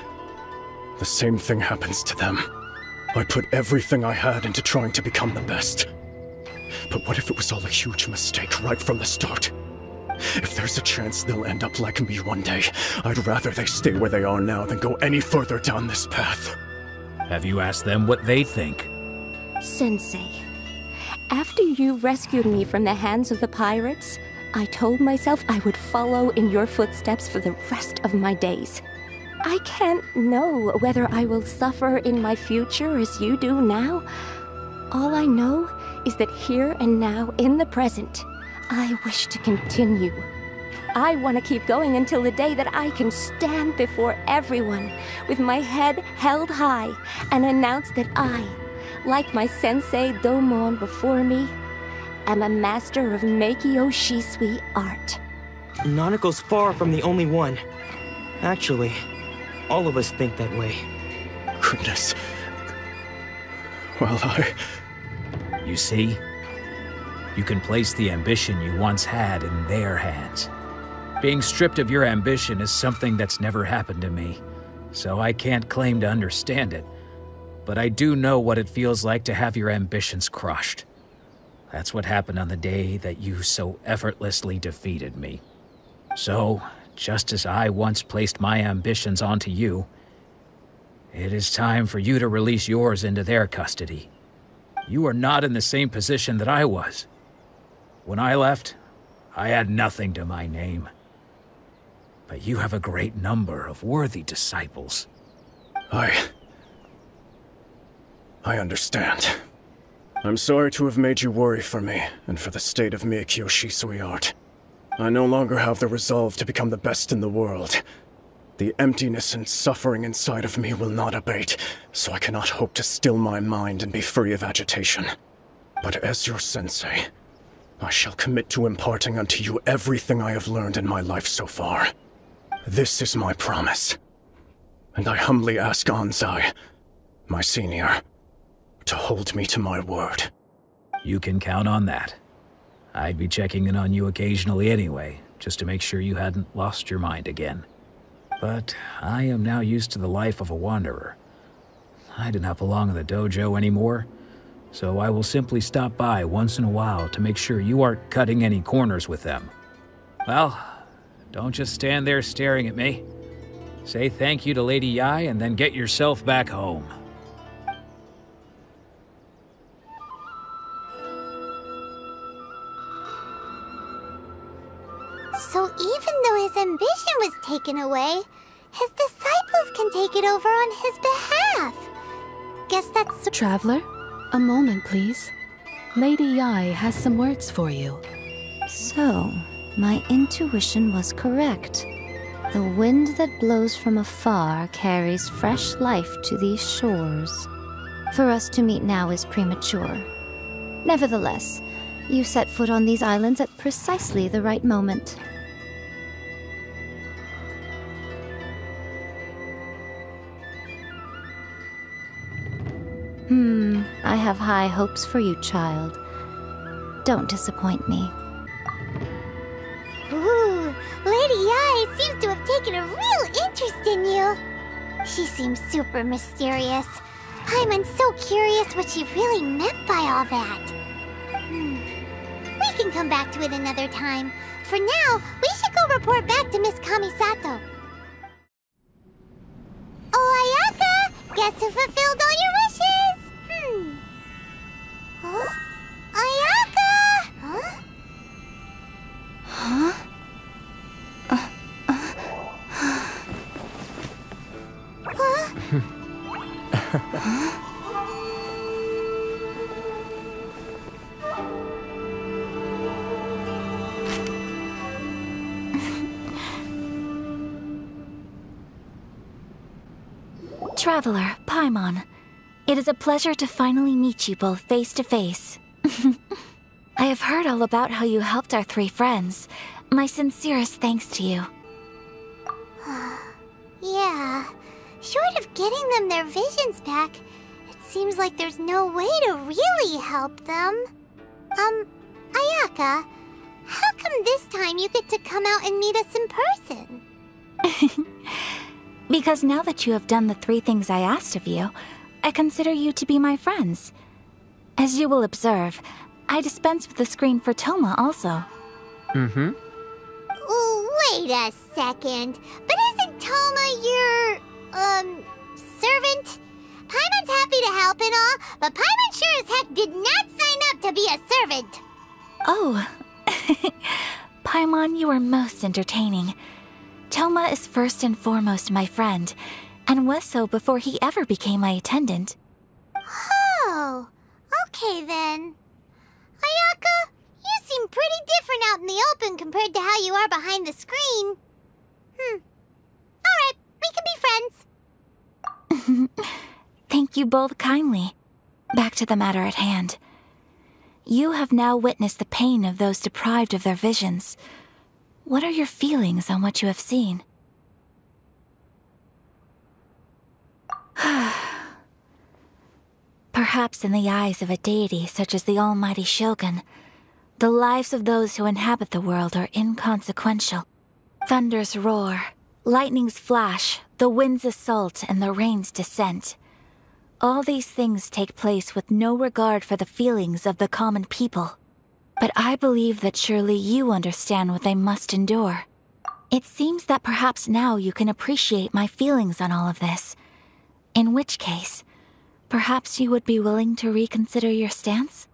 the same thing happens to them? I put everything I had into trying to become the best. But what if it was all a huge mistake right from the start? If there's a chance they'll end up like me one day, I'd rather they stay where they are now than go any further down this path. Have you asked them what they think? Sensei, after you rescued me from the hands of the pirates, I told myself I would follow in your footsteps for the rest of my days. I can't know whether I will suffer in my future as you do now. All I know is that here and now, in the present, I wish to continue. I want to keep going until the day that I can stand before everyone with my head held high and announce that I, like my sensei Domon before me, am a master of Meikyo Shisui art. Nanako's far from the only one. Actually, all of us think that way. Goodness. Well, You see? You can place the ambition you once had in their hands. Being stripped of your ambition is something that's never happened to me, so I can't claim to understand it. But I do know what it feels like to have your ambitions crushed. That's what happened on the day that you so effortlessly defeated me. So, just as I once placed my ambitions onto you, it is time for you to release yours into their custody. You are not in the same position that I was. When I left, I had nothing to my name. But you have a great number of worthy disciples. I understand. I'm sorry to have made you worry for me, and for the state of Miyakyo Shisui art. I no longer have the resolve to become the best in the world. The emptiness and suffering inside of me will not abate, so I cannot hope to still my mind and be free of agitation. But as your sensei, I shall commit to imparting unto you everything I have learned in my life so far. This is my promise. And I humbly ask Anzai, my senior, to hold me to my word. You can count on that. I'd be checking in on you occasionally anyway, just to make sure you hadn't lost your mind again. But I am now used to the life of a wanderer. I do not belong in the dojo anymore, so I will simply stop by once in a while to make sure you aren't cutting any corners with them. Well, don't just stand there staring at me. Say thank you to Lady Yae and then get yourself back home. So even though his ambition was taken away, his disciples can take it over on his behalf. Guess that's... Traveler, a moment, please. Lady Yae has some words for you. So, my intuition was correct. The wind that blows from afar carries fresh life to these shores. For us to meet now is premature. Nevertheless, you set foot on these islands at precisely the right moment. I have high hopes for you, child. Don't disappoint me. Ooh, Lady Yae seems to have taken a real interest in you. She seems super mysterious. Paimon's so curious what she really meant by all that. We can come back to it another time. For now, we should go report back to Miss Kamisato. Oh, Ayaka! Guess who fulfilled all your wishes? Huh? Ayaka! Huh? Huh? Traveler, Paimon. It is a pleasure to finally meet you both face to face. I have heard all about how you helped our three friends. My sincerest thanks to you. Yeah. Short of getting them their visions back, it seems like there's no way to really help them. Ayaka, how come this time you get to come out and meet us in person? Because now that you have done the 3 things I asked of you, I consider you to be my friends. As you will observe, I dispense with the screen for Thoma also. Wait a second. But isn't Thoma your, servant? Paimon's happy to help and all, but Paimon sure as heck did not sign up to be a servant. Oh. Paimon, you are most entertaining. Thoma is first and foremost my friend, and was so before he ever became my attendant. Oh, okay then. Ayaka, you seem pretty different out in the open compared to how you are behind the screen. Alright, we can be friends. Thank you both kindly. Back to the matter at hand. You have now witnessed the pain of those deprived of their visions. What are your feelings on what you have seen? Perhaps in the eyes of a deity such as the almighty Shogun, the lives of those who inhabit the world are inconsequential. Thunders roar, lightnings flash, the winds assault, and the rains descent. All these things take place with no regard for the feelings of the common people. But I believe that surely you understand what they must endure. It seems that perhaps now you can appreciate my feelings on all of this. In which case, perhaps you would be willing to reconsider your stance?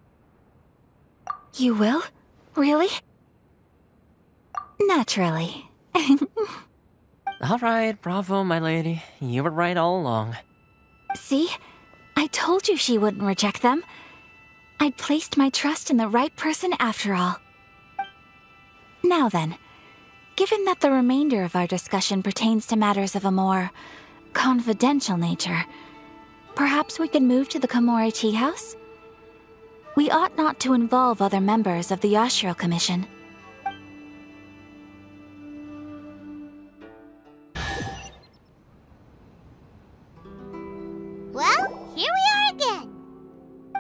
You will? Really? Naturally. All right, bravo, my lady. You were right all along. See? I told you she wouldn't reject them. I'd placed my trust in the right person after all. Now then, given that the remainder of our discussion pertains to matters of a more confidential nature, perhaps we could move to the Komori Tea House? We ought not to involve other members of the Yashiro Commission. Well, here we are again.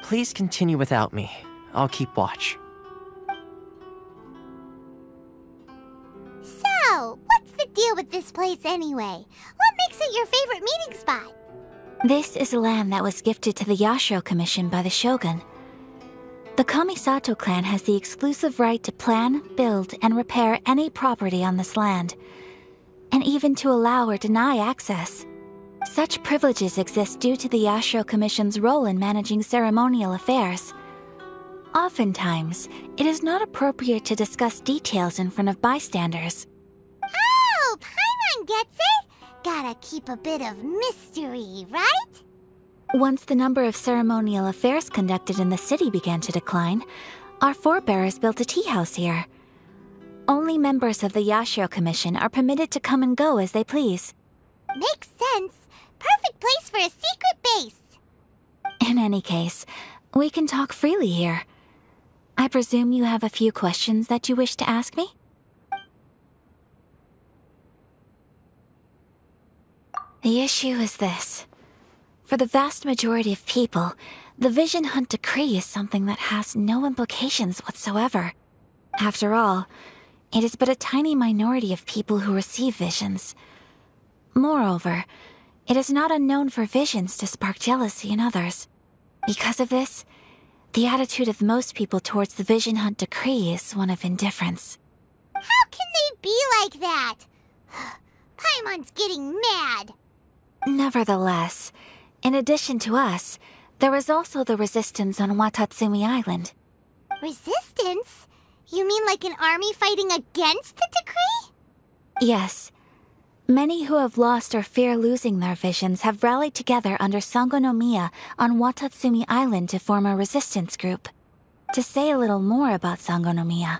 Please continue without me. I'll keep watch. So, what's the deal with this place anyway? What makes it your favorite meeting spot? This is land that was gifted to the Yashiro Commission by the Shogun. The Kamisato clan has the exclusive right to plan, build, and repair any property on this land, and even to allow or deny access. Such privileges exist due to the Yashiro Commission's role in managing ceremonial affairs. Oftentimes, it is not appropriate to discuss details in front of bystanders. Oh, Paimon gets it! Gotta keep a bit of mystery, right? Once the number of ceremonial affairs conducted in the city began to decline, our forebears built a tea house here. Only members of the Yashiro Commission are permitted to come and go as they please. Makes sense. Perfect place for a secret base. In any case, we can talk freely here. I presume you have a few questions that you wish to ask me? The issue is this. For the vast majority of people, the Vision Hunt Decree is something that has no implications whatsoever. After all, it is but a tiny minority of people who receive visions. Moreover, it is not unknown for visions to spark jealousy in others. Because of this, the attitude of most people towards the Vision Hunt Decree is one of indifference. How can they be like that? Paimon's getting mad. Nevertheless, in addition to us, there is also the resistance on Watatsumi Island. Resistance? You mean like an army fighting against the decree? Yes. Many who have lost or fear losing their visions have rallied together under Sangonomiya on Watatsumi Island to form a resistance group. To say a little more about Sangonomiya,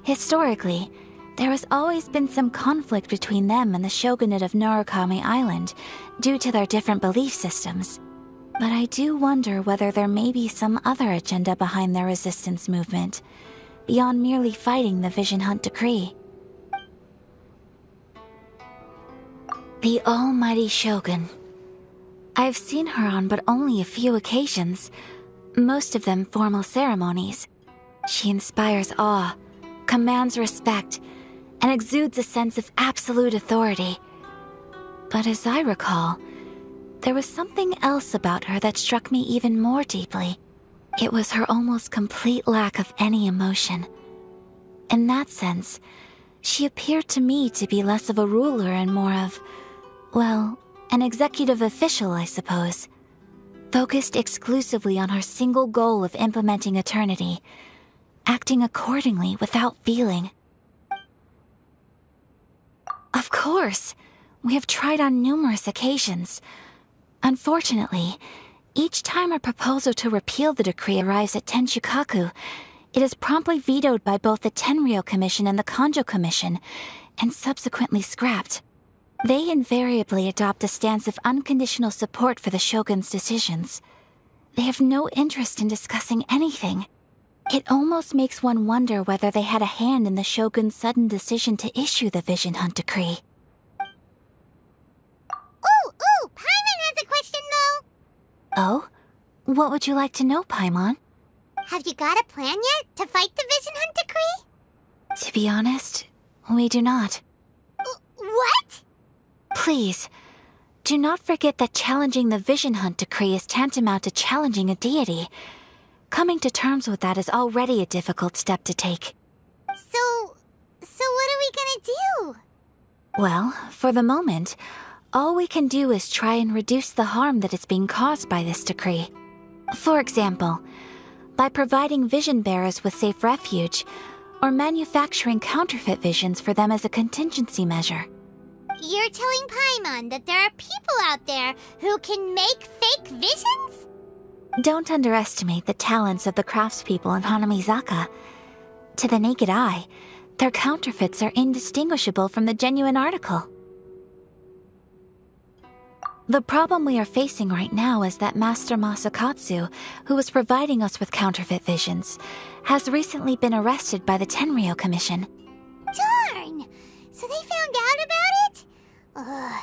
historically, there has always been some conflict between them and the shogunate of Narukami Island due to their different belief systems. But I do wonder whether there may be some other agenda behind their resistance movement, beyond merely fighting the Vision Hunt Decree. The almighty Shogun. I've seen her on but only a few occasions, most of them formal ceremonies. She inspires awe, commands respect, and exudes a sense of absolute authority. But as I recall, there was something else about her that struck me even more deeply. It was her almost complete lack of any emotion. In that sense, she appeared to me to be less of a ruler and more of, well, an executive official, I suppose. Focused exclusively on her single goal of implementing eternity, acting accordingly without feeling. Of course, we have tried on numerous occasions. Unfortunately, each time a proposal to repeal the decree arrives at Tenshukaku, it is promptly vetoed by both the Tenryou Commission and the Kanjo Commission, and subsequently scrapped. They invariably adopt a stance of unconditional support for the Shogun's decisions. They have no interest in discussing anything. It almost makes one wonder whether they had a hand in the Shogun's sudden decision to issue the Vision Hunt Decree. Ooh, Paimon has a question though. Oh? What would you like to know, Paimon? Have you got a plan yet to fight the Vision Hunt Decree? To be honest, we do not. What? Please, do not forget that challenging the Vision Hunt Decree is tantamount to challenging a deity. Coming to terms with that is already a difficult step to take. So what are we gonna do? Well, for the moment, all we can do is try and reduce the harm that is being caused by this decree. For example, by providing vision bearers with safe refuge, or manufacturing counterfeit visions for them as a contingency measure. You're telling Paimon that there are people out there who can make fake visions? Don't underestimate the talents of the craftspeople in Hanamizaka. To the naked eye, their counterfeits are indistinguishable from the genuine article. The problem we are facing right now is that Master Masakatsu, who was providing us with counterfeit visions, has recently been arrested by the Tenryou Commission. Darn! So they found out about it? Ugh.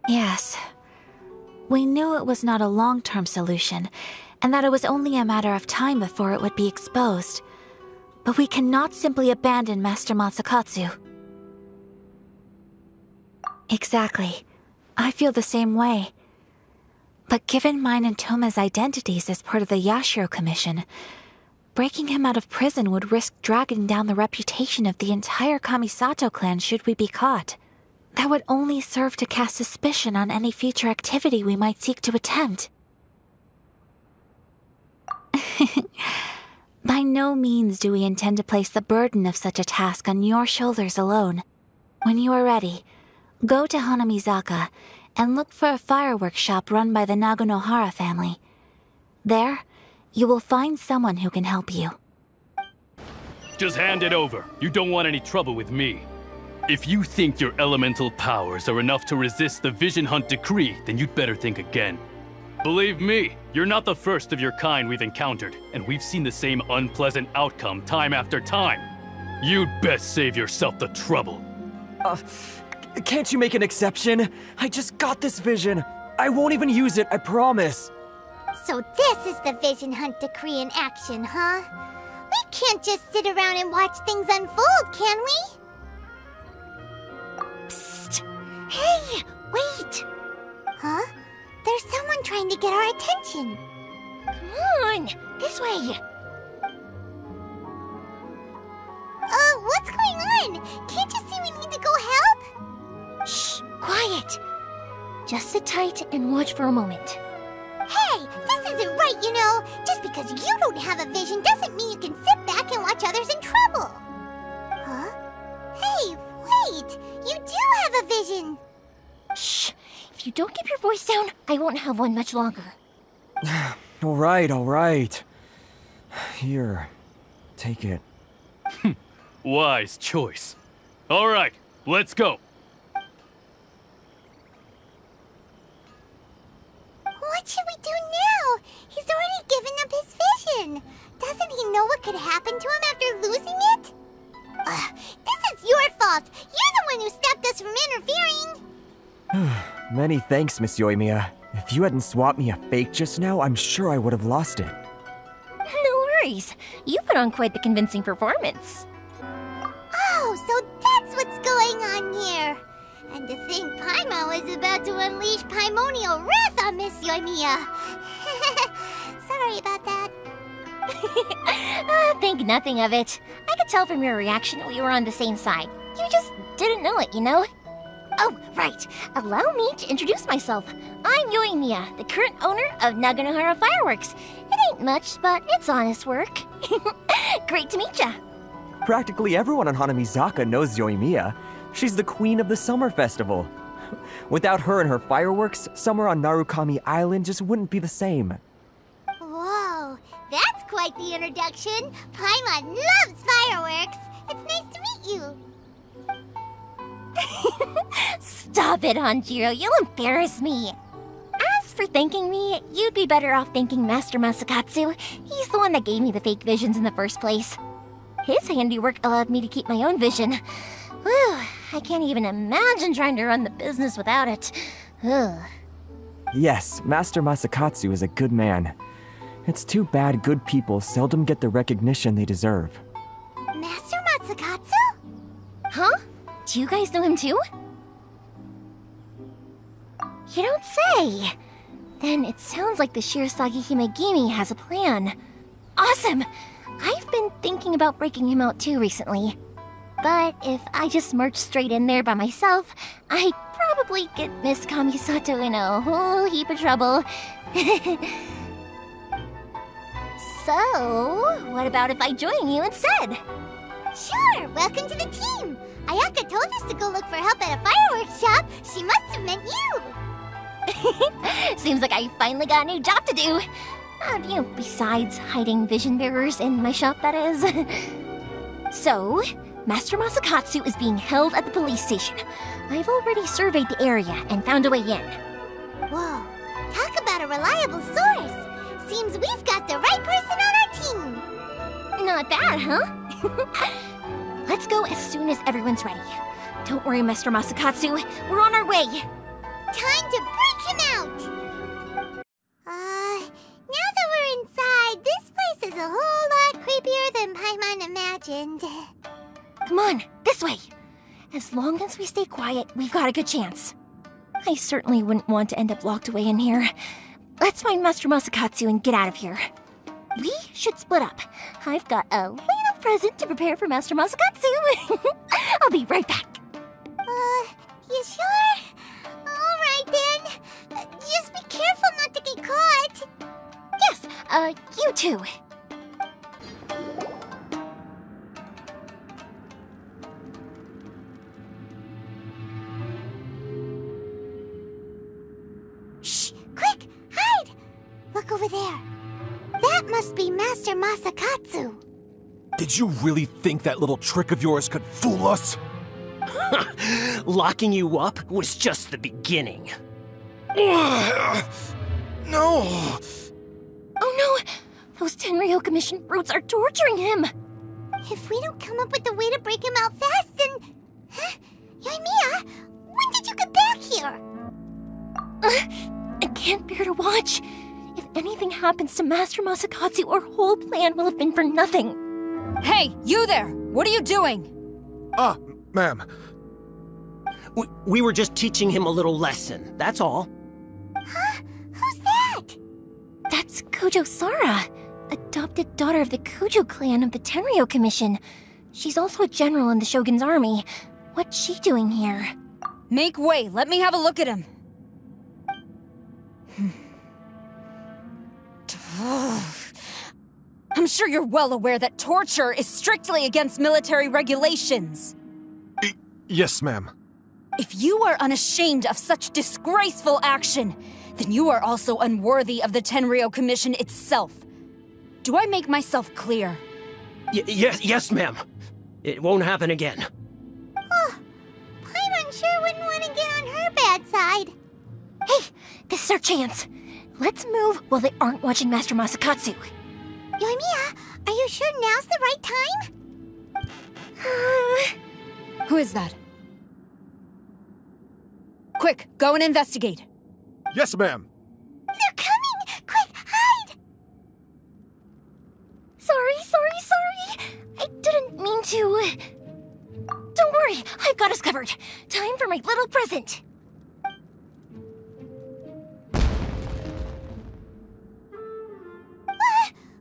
Yes. We knew it was not a long-term solution, and that it was only a matter of time before it would be exposed. But we cannot simply abandon Master Masakatsu. Exactly. I feel the same way. But given mine and Toma's identities as part of the Yashiro Commission, breaking him out of prison would risk dragging down the reputation of the entire Kamisato clan should we be caught. That would only serve to cast suspicion on any future activity we might seek to attempt. By no means do we intend to place the burden of such a task on your shoulders alone. When you are ready, go to Hanamizaka and look for a fireworks shop run by the Naganohara family. There, you will find someone who can help you. Just hand it over. You don't want any trouble with me. If you think your elemental powers are enough to resist the Vision Hunt decree, then you'd better think again. Believe me, you're not the first of your kind we've encountered, and we've seen the same unpleasant outcome time after time. You'd best save yourself the trouble. Can't you make an exception? I just got this vision. I won't even use it, I promise. So this is the Vision Hunt decree in action, huh? We can't just sit around and watch things unfold, can we? Psst! Hey, wait! Huh? There's someone trying to get our attention. Come on, this way. What's going on? Can't you see we need to go help? Shh, quiet. Just sit tight and watch for a moment. Hey, this isn't right, you know. Just because you don't have a vision doesn't mean you can sit back and watch others in trouble. Huh? Hey, wait! You do have a vision! Shh! If you don't keep your voice down, I won't have one much longer. All right. Here, take it. Wise choice. All right, let's go. What should we do now? He's already given up his vision. Doesn't he know what could happen to him after losing it? This is your fault. You're the one who stopped us from interfering. Many thanks, Miss Yoimiya. If you hadn't swapped me a fake just now, I'm sure I would have lost it. No worries. You put on quite the convincing performance. Oh, so that's what's going on here. And to think Paimon was about to unleash Paimonial wrath on Miss Yoimiya. Sorry about that. Think nothing of it. I could tell from your reaction we were on the same side. You just didn't know it, you know? Oh, right. Allow me to introduce myself. I'm Yoimiya, the current owner of Naganohara Fireworks. It ain't much, but it's honest work. Great to meet ya. Practically everyone on Hanamizaka knows Yoimiya. She's the queen of the summer festival. Without her and her fireworks, summer on Narukami Island just wouldn't be the same. Whoa, that's quite the introduction. Paimon loves fireworks. It's nice to meet you. Stop it, Hanjiro. You'll embarrass me. As for thanking me, you'd be better off thanking Master Masakatsu. He's the one that gave me the fake visions in the first place. His handiwork allowed me to keep my own vision. Whew, I can't even imagine trying to run the business without it. Ugh. Yes, Master Masakatsu is a good man. It's too bad good people seldom get the recognition they deserve. Master Masakatsu? Huh? Do you guys know him too? You don't say! Then it sounds like the Shirasagi Himegimi has a plan. Awesome! I've been thinking about breaking him out too recently. But if I just marched straight in there by myself, I'd probably get Miss Kamisato in a whole heap of trouble. So, what about if I join you instead? Sure, welcome to the team. Ayaka told us to go look for help at a fireworks shop. She must have meant you. Seems like I finally got a new job to do. Besides hiding vision bearers in my shop, that is. So, Master Masakatsu is being held at the police station. I've already surveyed the area and found a way in. Whoa, talk about a reliable source. Seems we've got the right person on our team. Not bad, huh? Let's go as soon as everyone's ready. Don't worry, Master Masakatsu. We're on our way. Time to break him out! Now that we're inside, this place is a whole lot creepier than Paimon imagined. Come on, this way. As long as we stay quiet, we've got a good chance. I certainly wouldn't want to end up locked away in here. Let's find Master Masakatsu and get out of here. We should split up. I've got a little present to prepare for Master Masakatsu. I'll be right back. You sure? Alright then. Just be careful not to get caught. Yes, you too. Shh! Quick! Hide! Look over there. That must be Master Masakatsu. Did you really think that little trick of yours could fool us? Locking you up was just the beginning. No! Oh no! Those Tenryou Commission brutes are torturing him! If we don't come up with a way to break him out fast, then... Huh? Yoimiya, when did you get back here? I can't bear to watch. If anything happens to Master Masakatsu, our whole plan will have been for nothing. Hey, you there! What are you doing? Ma'am. We were just teaching him a little lesson, that's all. Huh? Who's that? That's Kojo Sara, adopted daughter of the Kujo clan of the Tenryou Commission. She's also a general in the Shogun's army. What's she doing here? Make way, let me have a look at him. I'm sure you're well aware that torture is strictly against military regulations. Yes, ma'am. If you are unashamed of such disgraceful action, then you are also unworthy of the Tenryou Commission itself. Do I make myself clear? Yes, ma'am. It won't happen again. Oh, Paimon sure wouldn't want to get on her bad side. Hey, this is our chance. Let's move while they aren't watching Master Masakatsu. Yoimiya, are you sure now's the right time? Who is that? Quick, go and investigate. Yes, ma'am. They're coming! Quick, hide! Sorry. I didn't mean to. Don't worry, I've got us covered. Time for my little present.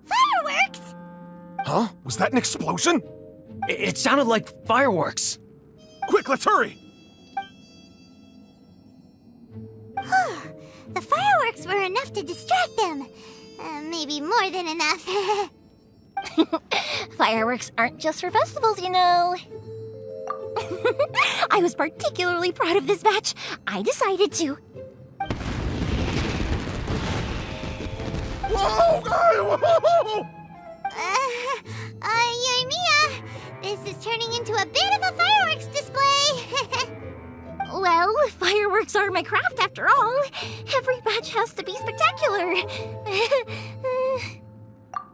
Fireworks? Huh? Was that an explosion? It sounded like fireworks. Quick, let's hurry! The fireworks were enough to distract them. Maybe more than enough. Fireworks aren't just for festivals, you know. I was particularly proud of this batch. I decided to. Whoa! Whoa! Yoimiya, this is turning into a bit of a fireworks display. Well, fireworks are my craft after all. Every batch has to be spectacular.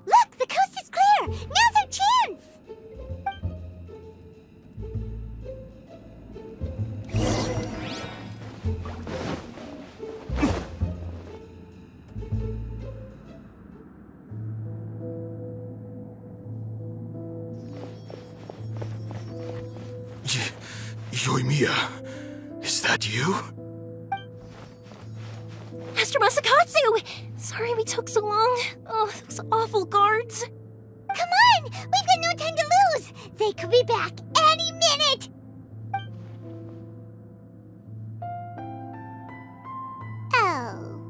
Look, the coast is clear. Now's our chance. Yoimiya, is that you? Master Masakatsu! Sorry we took so long. Oh, those awful guards. Come on! We've got no time to lose! They could be back any minute! Oh.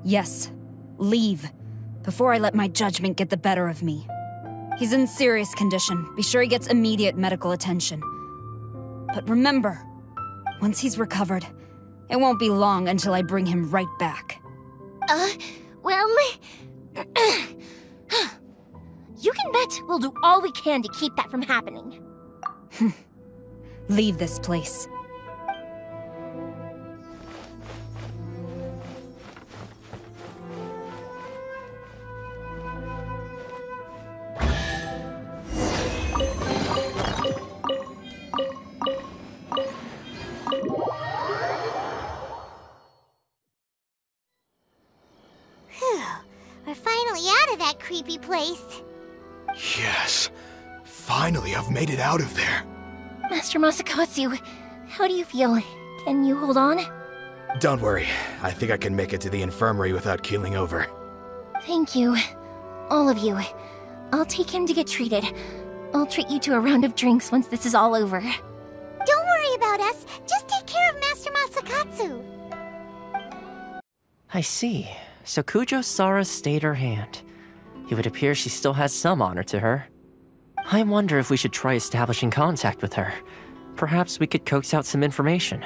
Yes, leave. Before I let my judgment get the better of me. He's in serious condition. Be sure he gets immediate medical attention. But remember, once he's recovered, it won't be long until I bring him right back. Well, you can bet we'll do all we can to keep that from happening. Leave this place. We're finally out of that creepy place. Yes. Finally, I've made it out of there. Master Masakatsu, how do you feel? Can you hold on? Don't worry. I think I can make it to the infirmary without keeling over. Thank you. All of you. I'll take him to get treated. I'll treat you to a round of drinks once this is all over. Don't worry about us. Just take care of Master Masakatsu. I see. So Kujo-Sara stayed her hand. It would appear she still has some honor to her. I wonder if we should try establishing contact with her. Perhaps we could coax out some information.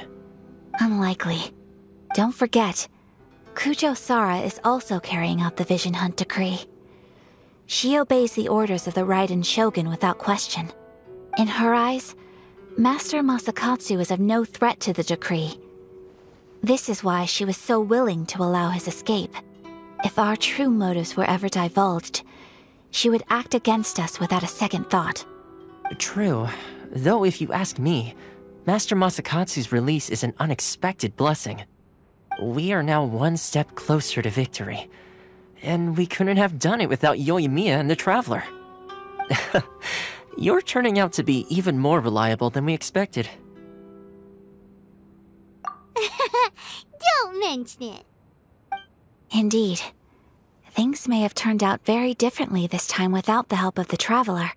Unlikely. Don't forget, Kujo-Sara is also carrying out the Vision Hunt decree. She obeys the orders of the Raiden Shogun without question. In her eyes, Master Masakatsu is of no threat to the decree. This is why she was so willing to allow his escape. If our true motives were ever divulged, she would act against us without a second thought. True. Though if you ask me, Master Masakatsu's release is an unexpected blessing. We are now one step closer to victory. And we couldn't have done it without Yoimiya and the Traveler. You're turning out to be even more reliable than we expected. Don't mention it. Indeed. Things may have turned out very differently this time without the help of the Traveler.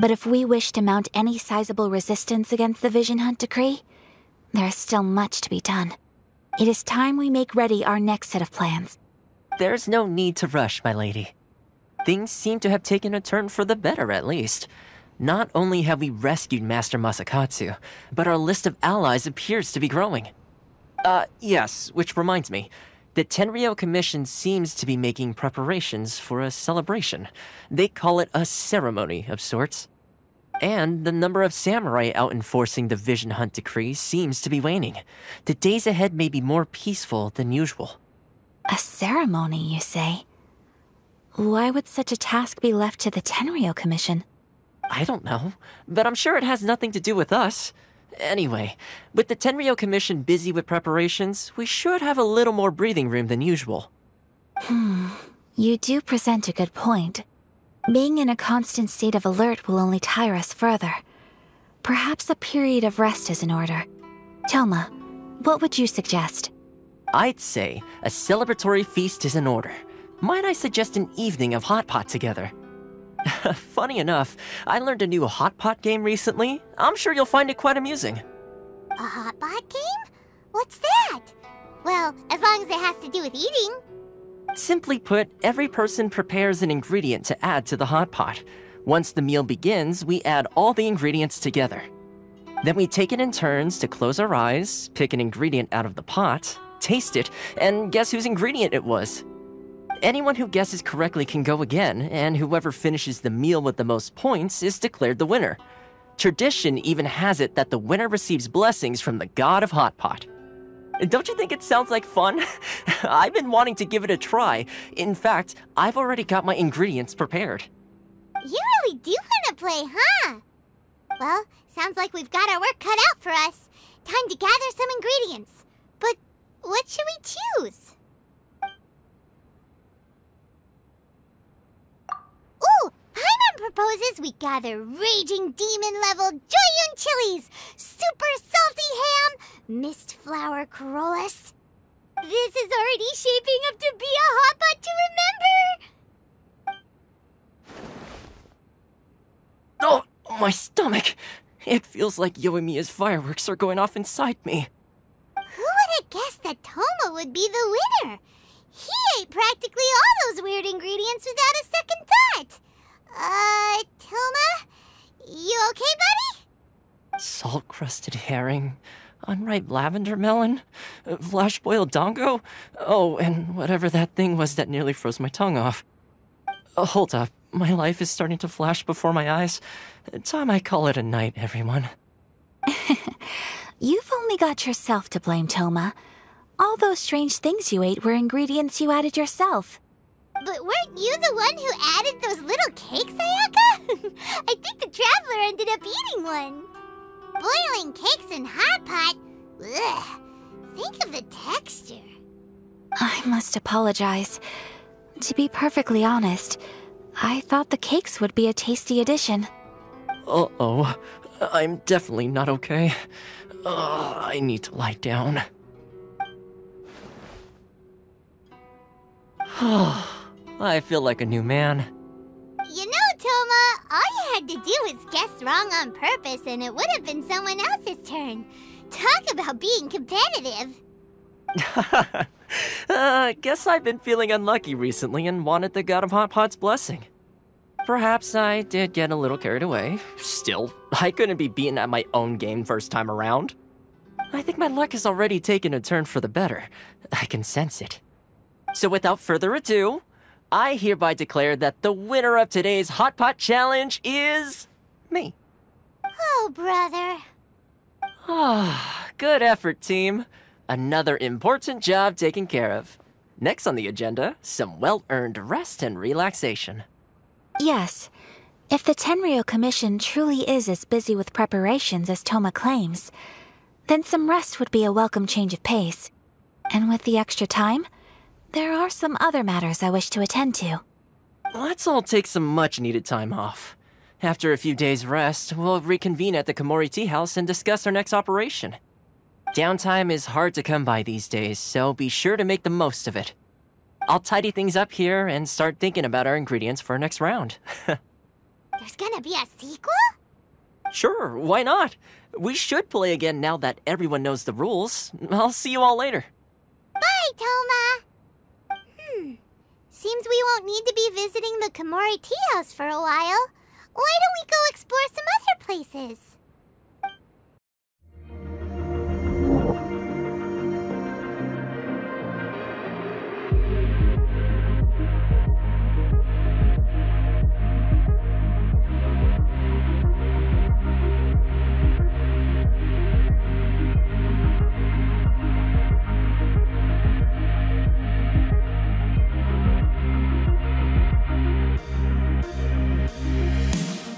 But if we wish to mount any sizable resistance against the Vision Hunt decree, there is still much to be done. It is time we make ready our next set of plans. There's no need to rush, my lady. Things seem to have taken a turn for the better, at least. Not only have we rescued Master Masakatsu, but our list of allies appears to be growing. Yes, which reminds me. The Tenryou Commission seems to be making preparations for a celebration. They call it a ceremony of sorts. And the number of samurai out enforcing the Vision Hunt decree seems to be waning. The days ahead may be more peaceful than usual. A ceremony, you say? Why would such a task be left to the Tenryou Commission? I don't know, but I'm sure it has nothing to do with us. Anyway, with the Tenryou Commission busy with preparations, we should have a little more breathing room than usual. You do present a good point. Being in a constant state of alert will only tire us further. Perhaps a period of rest is in order. Thoma, what would you suggest? I'd say a celebratory feast is in order. Might I suggest an evening of hot pot together? Funny enough, I learned a new hot pot game recently. I'm sure you'll find it quite amusing. A hot pot game? What's that? Well, as long as it has to do with eating. Simply put, every person prepares an ingredient to add to the hot pot. Once the meal begins, we add all the ingredients together. Then we take it in turns to close our eyes, pick an ingredient out of the pot, taste it, and guess whose ingredient it was. Anyone who guesses correctly can go again, and whoever finishes the meal with the most points is declared the winner. Tradition even has it that the winner receives blessings from the god of Hot Pot. Don't you think it sounds like fun? I've been wanting to give it a try. In fact, I've already got my ingredients prepared. You really do want to play, huh? Well, sounds like we've got our work cut out for us. Time to gather some ingredients. But what should we choose? Ooh! Paimon proposes we gather raging demon-level Joyun chilies, super salty ham, mist flower corollas. This is already shaping up to be a hot pot to remember! Oh, my stomach! It feels like Yoimiya's fireworks are going off inside me. Who would have guessed that Thoma would be the winner? He ate practically all those weird ingredients without a second thought. Thoma? You okay, buddy? Salt-crusted herring, unripe lavender melon, flash-boiled dongo, oh, and whatever that thing was that nearly froze my tongue off. Hold up, my life is starting to flash before my eyes. Time I call it a night, everyone. You've only got yourself to blame, Toma. All those strange things you ate were ingredients you added yourself. But weren't you the one who added those little cakes, Ayaka? I think the Traveler ended up eating one. Boiling cakes in hot pot? Ugh. Think of the texture. I must apologize. To be perfectly honest, I thought the cakes would be a tasty addition. Uh-oh. I'm definitely not okay. I need to lie down. I feel like a new man. You know, Toma, all you had to do was guess wrong on purpose and it would have been someone else's turn. Talk about being competitive. Guess I've been feeling unlucky recently and wanted the God of Hot Pot's blessing. Perhaps I did get a little carried away. Still, I couldn't be beaten at my own game first time around. I think my luck has already taken a turn for the better. I can sense it. So without further ado, I hereby declare that the winner of today's Hot Pot Challenge is me. Oh, brother. Good effort, team. Another important job taken care of. Next on the agenda, some well-earned rest and relaxation. Yes. If the Tenryou Commission truly is as busy with preparations as Toma claims, then some rest would be a welcome change of pace. And with the extra time, there are some other matters I wish to attend to. Let's all take some much-needed time off. After a few days' rest, we'll reconvene at the Komori Tea House and discuss our next operation. Downtime is hard to come by these days, so be sure to make the most of it. I'll tidy things up here and start thinking about our ingredients for our next round. There's gonna be a sequel? Sure, why not? We should play again now that everyone knows the rules. I'll see you all later. Bye, Toma! Seems we won't need to be visiting the Komori Tea House for a while. Why don't we go explore some other places?